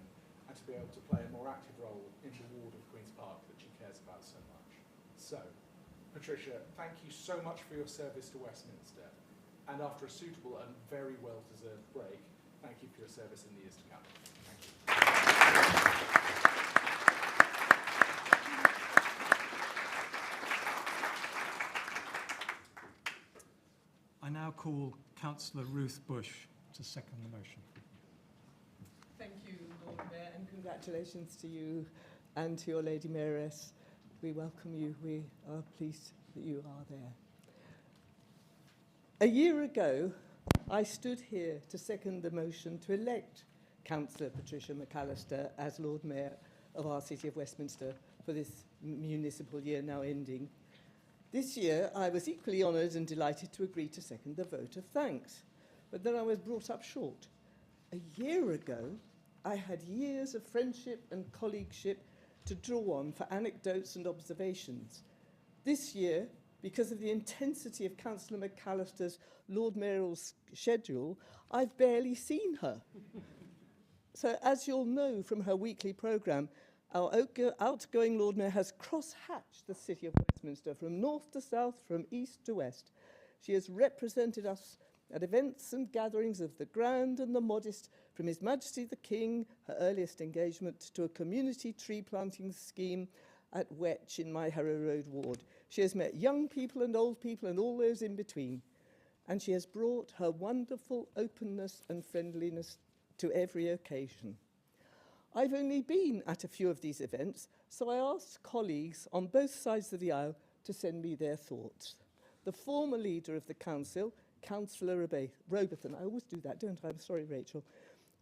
and to be able to play a more active role in the ward of Queen's Park that she cares about so much. So, Patricia, thank you so much for your service to Westminster, and after a suitable and very well-deserved break, thank you for your service in the years to come. Thank you. call Councillor Ruth Bush to second the motion. Thank you, Lord Mayor, and congratulations to you and to your Lady Mayoress. We welcome you. We are pleased that you are there. A year ago, I stood here to second the motion to elect Councillor Patricia McAllister as Lord Mayor of our City of Westminster for this municipal year now ending. This year, I was equally honoured and delighted to agree to second the vote of thanks, but then I was brought up short. A year ago, I had years of friendship and colleagueship to draw on for anecdotes and observations. This year, because of the intensity of Councillor McAllister's Lord Mayoral schedule, I've barely seen her. So, as you'll know from her weekly programme, our outgoing Lord Mayor has cross-hatched the City of Westminster from north to south, from east to west. She has represented us at events and gatherings of the grand and the modest, from His Majesty the King, her earliest engagement, to a community tree planting scheme at Wetch in my Harrow Road ward. She has met young people and old people and all those in between. And she has brought her wonderful openness and friendliness to every occasion. I've only been at a few of these events, so I asked colleagues on both sides of the aisle to send me their thoughts. The former leader of the council, Councillor Robertson, I always do that, don't I? I'm sorry, Rachel,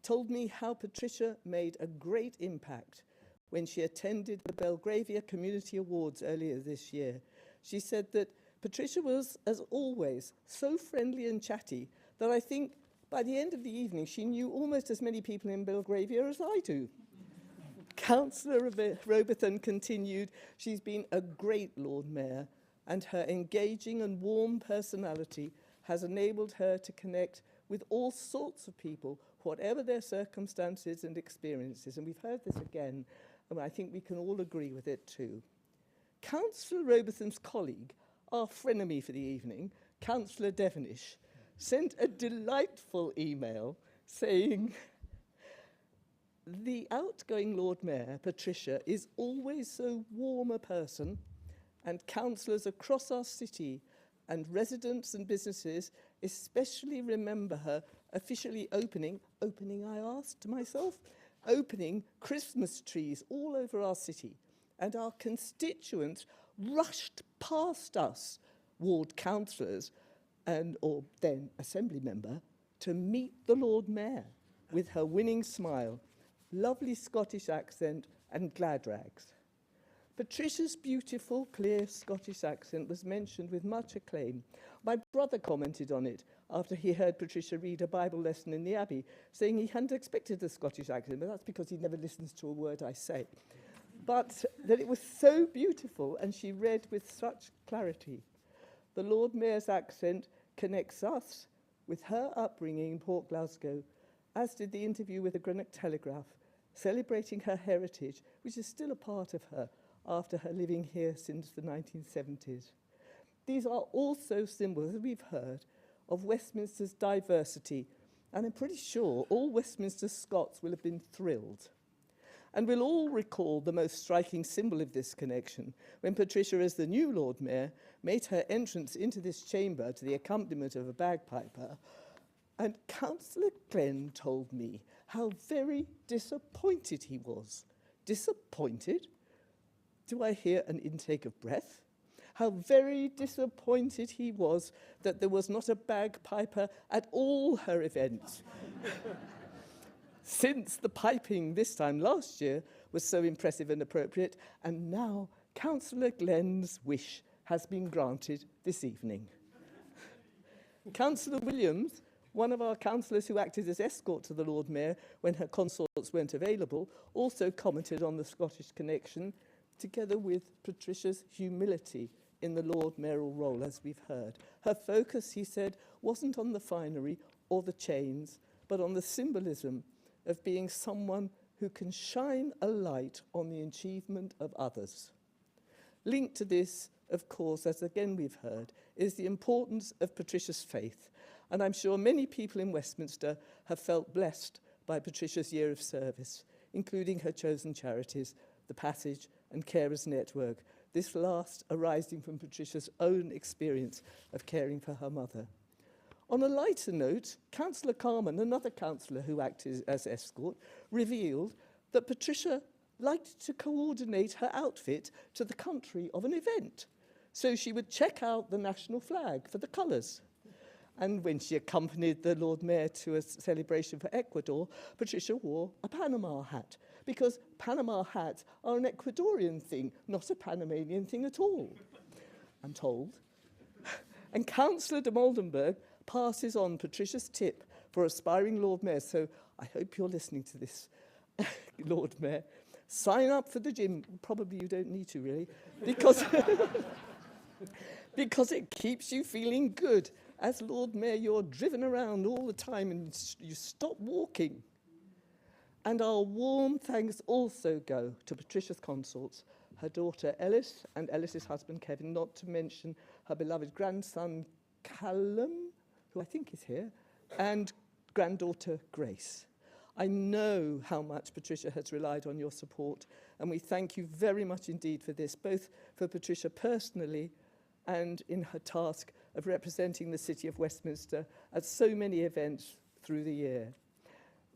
told me how Patricia made a great impact when she attended the Belgravia Community Awards earlier this year. She said that Patricia was, as always, so friendly and chatty that I think by the end of the evening she knew almost as many people in Belgravia as I do. Councillor Robertson continued, she's been a great Lord Mayor, and her engaging and warm personality has enabled her to connect with all sorts of people, whatever their circumstances and experiences. And we've heard this again, and I think we can all agree with it too. Councillor Robertson's colleague, our frenemy for the evening, Councillor Devonish, sent a delightful email saying, the outgoing Lord Mayor, Patricia, is always so warm a person, and councillors across our city and residents and businesses especially remember her officially opening I asked myself, opening Christmas trees all over our city. And our constituents rushed past us, ward councillors, or then Assembly member, to meet the Lord Mayor with her winning smile, lovely Scottish accent and glad rags. Patricia's beautiful, clear Scottish accent was mentioned with much acclaim. My brother commented on it after he heard Patricia read a Bible lesson in the Abbey, saying he hadn't expected a Scottish accent, but that's because he never listens to a word I say. But that it was so beautiful, and she read with such clarity. The Lord Mayor's accent connects us with her upbringing in Port Glasgow, as did the interview with the Greenock Telegraph, celebrating her heritage, which is still a part of her after her living here since the 1970s. These are also symbols, as we've heard, of Westminster's diversity, and I'm pretty sure all Westminster Scots will have been thrilled. And we'll all recall the most striking symbol of this connection when Patricia, as the new Lord Mayor, made her entrance into this chamber to the accompaniment of a bagpiper. And Councillor Glenn told me how very disappointed he was. Disappointed? Do I hear an intake of breath? How very disappointed he was that there was not a bagpiper at all her events. Since the piping this time last year was so impressive and appropriate, and now Councillor Glenn's wish has been granted this evening. Councillor Williams, one of our councillors who acted as escort to the Lord Mayor when her consorts weren't available, also commented on the Scottish connection, together with Patricia's humility in the Lord Mayoral role, as we've heard. Her focus, he said, wasn't on the finery or the chains, but on the symbolism of being someone who can shine a light on the achievement of others. Linked to this, of course, as again we've heard, is the importance of Patricia's faith. And I'm sure many people in Westminster have felt blessed by Patricia's year of service, including her chosen charities, the Passage and Carers Network, this last arising from Patricia's own experience of caring for her mother. On a lighter note, Councillor Carman, another councillor who acted as escort, revealed that Patricia liked to coordinate her outfit to the country of an event. So she would check out the national flag for the colours. And when she accompanied the Lord Mayor to a celebration for Ecuador, Patricia wore a Panama hat, because Panama hats are an Ecuadorian thing, not a Panamanian thing at all, I'm told. And Councillor de Moldenberg passes on Patricia's tip for aspiring Lord Mayor, so I hope you're listening to this, Lord Mayor. Sign up for the gym. Probably you don't need to, really, because, because it keeps you feeling good. As Lord Mayor, you're driven around all the time and you stop walking. And our warm thanks also go to Patricia's consorts, her daughter Ellis and Ellis's husband Kevin, not to mention her beloved grandson Callum, who I think is here, and granddaughter Grace. I know how much Patricia has relied on your support, and we thank you very much indeed for this, both for Patricia personally and in her task of representing the City of Westminster at so many events through the year.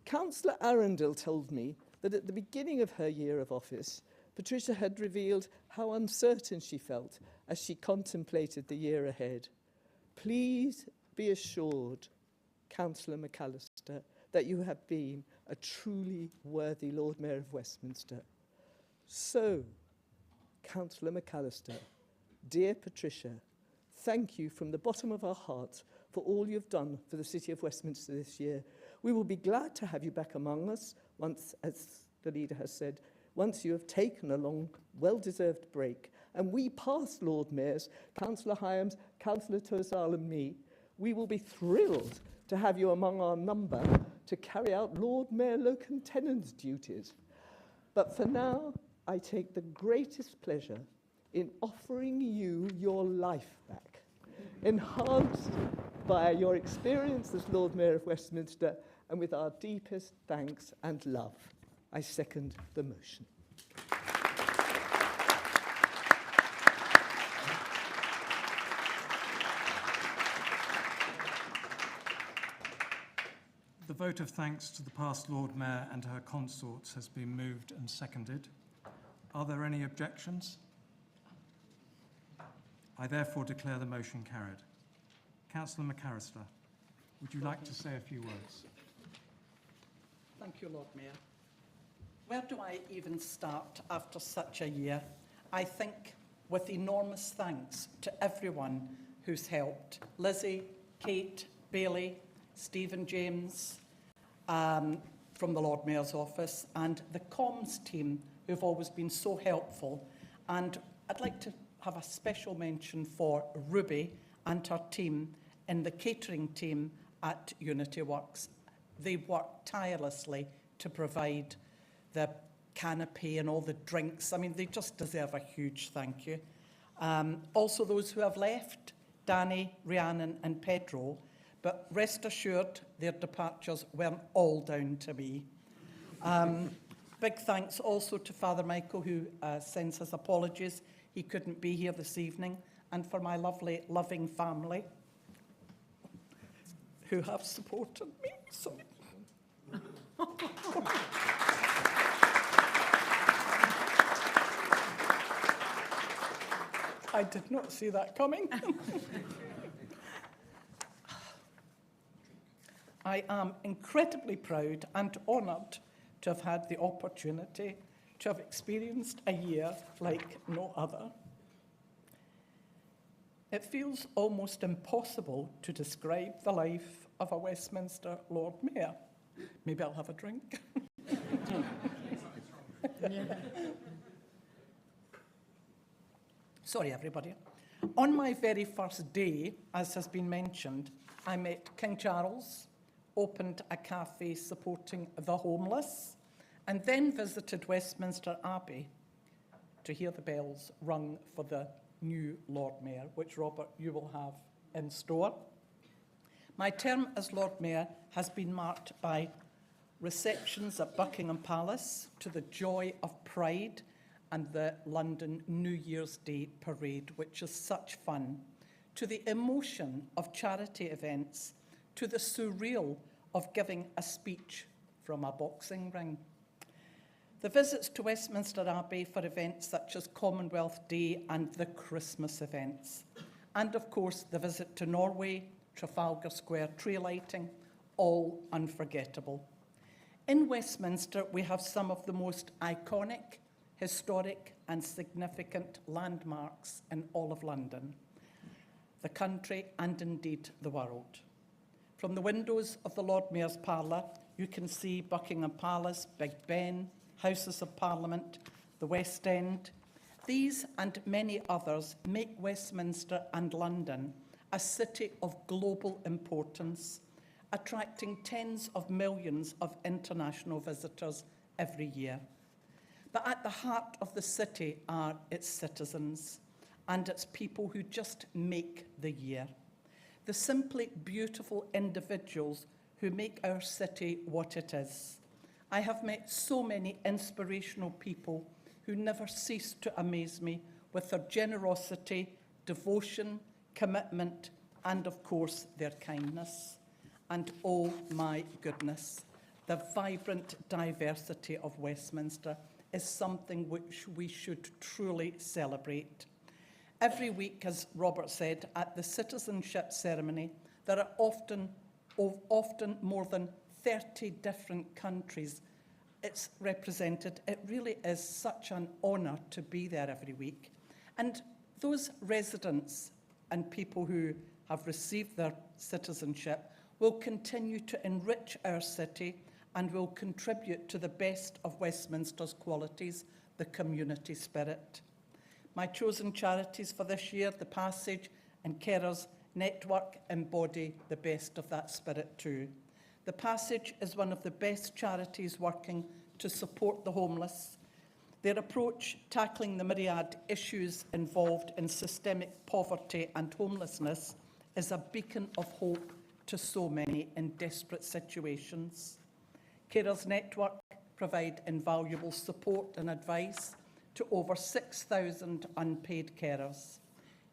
Councillor Arundel told me that at the beginning of her year of office, Patricia had revealed how uncertain she felt as she contemplated the year ahead. Please be assured, Councillor McAllister, that you have been a truly worthy Lord Mayor of Westminster. So, Councillor McAllister, dear Patricia, thank you from the bottom of our hearts for all you've done for the City of Westminster this year. We will be glad to have you back among us once, as the leader has said, once you have taken a long, well-deserved break. And we past Lord Mayors, Councillor Hyams, Councillor Tozal and me, we will be thrilled to have you among our number to carry out Lord Mayor Locum Tenens duties. But for now, I take the greatest pleasure in offering you your life back, enhanced by your experience as Lord Mayor of Westminster, and with our deepest thanks and love. I second the motion. The vote of thanks to the past Lord Mayor and her consorts has been moved and seconded. Are there any objections? I therefore declare the motion carried. Councillor McAllister, would you like to say a few words? Thank you, Lord Mayor. Where do I even start after such a year? I think with enormous thanks to everyone who's helped. Lizzie, Kate, Bailey, Stephen James from the Lord Mayor's office, and the comms team who've always been so helpful. And I'd like to have a special mention for Ruby and her team in the catering team at Unity Works. They work tirelessly to provide the canopy and all the drinks. I mean, they just deserve a huge thank you. Also those who have left, Danny, Rhiannon and Pedro, but rest assured their departures weren't all down to me. Big thanks also to Father Michael, who sends his apologies. He couldn't be here this evening, and for my lovely, loving family who have supported me. So. I did not see that coming. I am incredibly proud and honoured to have had the opportunity to have experienced a year like no other. It feels almost impossible to describe the life of a Westminster Lord Mayor. Maybe I'll have a drink. Sorry, everybody. On my very first day, as has been mentioned, I met King Charles, opened a cafe supporting the homeless, and then visited Westminster Abbey to hear the bells rung for the new Lord Mayor, which, Robert, you will have in store. My term as Lord Mayor has been marked by receptions at Buckingham Palace, to the joy of Pride and the London New Year's Day parade, which is such fun, to the emotion of charity events to the surreal of giving a speech from a boxing ring. The visits to Westminster Abbey for events such as Commonwealth Day and the Christmas events. And of course, the visit to Norway, Trafalgar Square tree lighting, all unforgettable. In Westminster, we have some of the most iconic, historic and significant landmarks in all of London, the country and indeed the world. From the windows of the Lord Mayor's Parlour, you can see Buckingham Palace, Big Ben, Houses of Parliament, the West End. These and many others make Westminster and London a city of global importance, attracting tens of millions of international visitors every year. But at the heart of the city are its citizens and its people who just make the year. The simply beautiful individuals who make our city what it is. I have met so many inspirational people who never cease to amaze me with their generosity, devotion, commitment, and of course, their kindness. And oh my goodness, the vibrant diversity of Westminster is something which we should truly celebrate. Every week, as Robert said, at the citizenship ceremony, there are often more than 30 different countries it's represented. It really is such an honour to be there every week. And those residents and people who have received their citizenship will continue to enrich our city and will contribute to the best of Westminster's qualities, the community spirit. My chosen charities for this year, the Passage and Carers Network, embody the best of that spirit too. The Passage is one of the best charities working to support the homeless. Their approach, tackling the myriad issues involved in systemic poverty and homelessness, is a beacon of hope to so many in desperate situations. Carers Network provide invaluable support and advice to over 6,000 unpaid carers.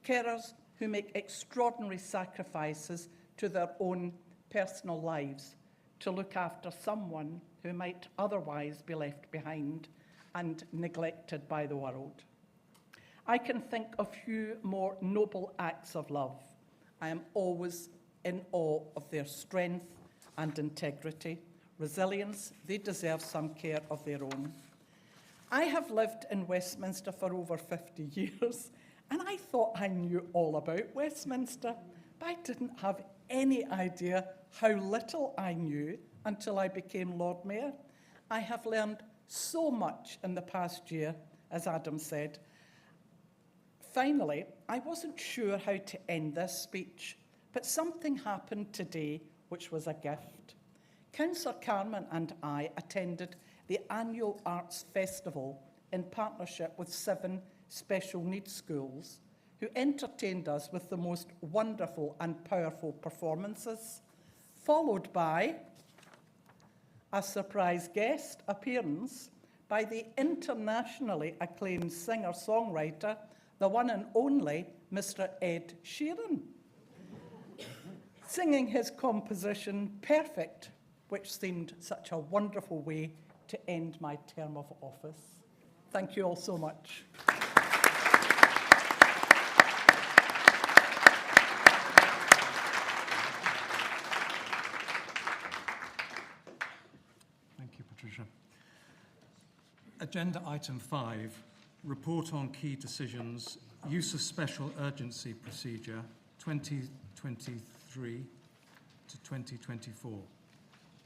Carers who make extraordinary sacrifices to their own personal lives to look after someone who might otherwise be left behind and neglected by the world. I can think of few more noble acts of love. I am always in awe of their strength and integrity, resilience. They deserve some care of their own. I have lived in Westminster for over 50 years, and I thought I knew all about Westminster, but I didn't have any idea how little I knew until I became Lord Mayor. I have learned so much in the past year, as Adam said. Finally, I wasn't sure how to end this speech, but something happened today which was a gift. Councillor Carman and I attended the annual Arts Festival in partnership with 7 special needs schools, who entertained us with the most wonderful and powerful performances, followed by a surprise guest appearance by the internationally acclaimed singer-songwriter, the one and only Mr. Ed Sheeran, singing his composition Perfect, which seemed such a wonderful way to end my term of office. Thank you all so much. Thank you, Patricia. Agenda item 5, report on key decisions, use of special urgency procedure 2023 to 2024.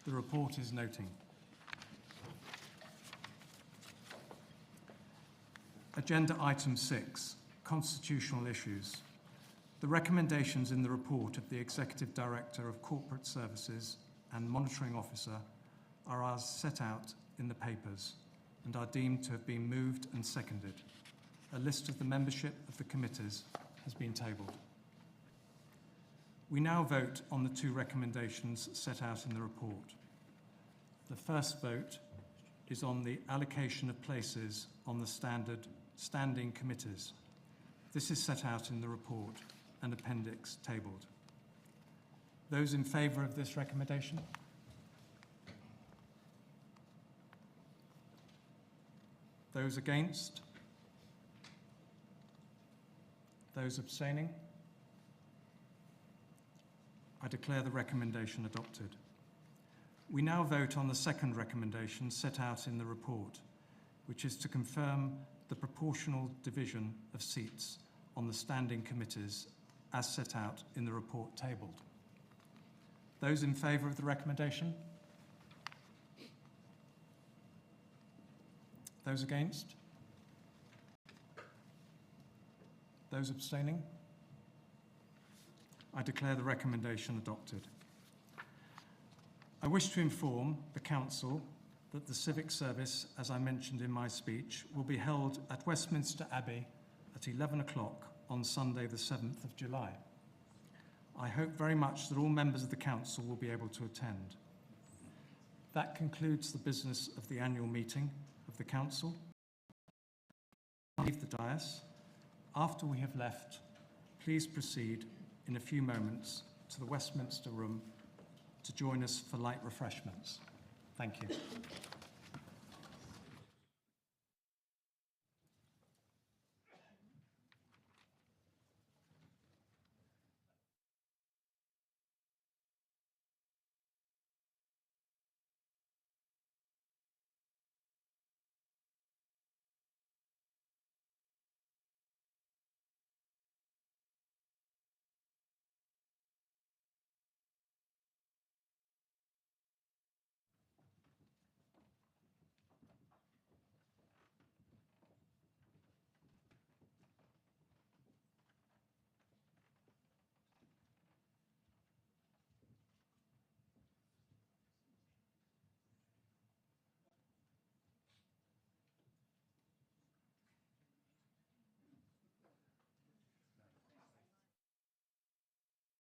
The report is noting. Agenda item 6, constitutional issues. The recommendations in the report of the Executive Director of Corporate Services and Monitoring Officer are as set out in the papers and are deemed to have been moved and seconded. A list of the membership of the committees has been tabled. We now vote on the 2 recommendations set out in the report. The first vote is on the allocation of places on the standing committees. This is set out in the report and appendix tabled. Those in favour of this recommendation? Those against? Those abstaining? I declare the recommendation adopted. We now vote on the second recommendation set out in the report, which is to confirm the proportional division of seats on the standing committees as set out in the report tabled. Those in favour of the recommendation? Those against? Those abstaining? I declare the recommendation adopted. I wish to inform the Council that the civic service, as I mentioned in my speech, will be held at Westminster Abbey at 11 o'clock on Sunday the 7th of July. I hope very much that all members of the Council will be able to attend. That concludes the business of the annual meeting of the Council. Leave the dais. After we have left, please proceed in a few moments to the Westminster room to join us for light refreshments. Thank you.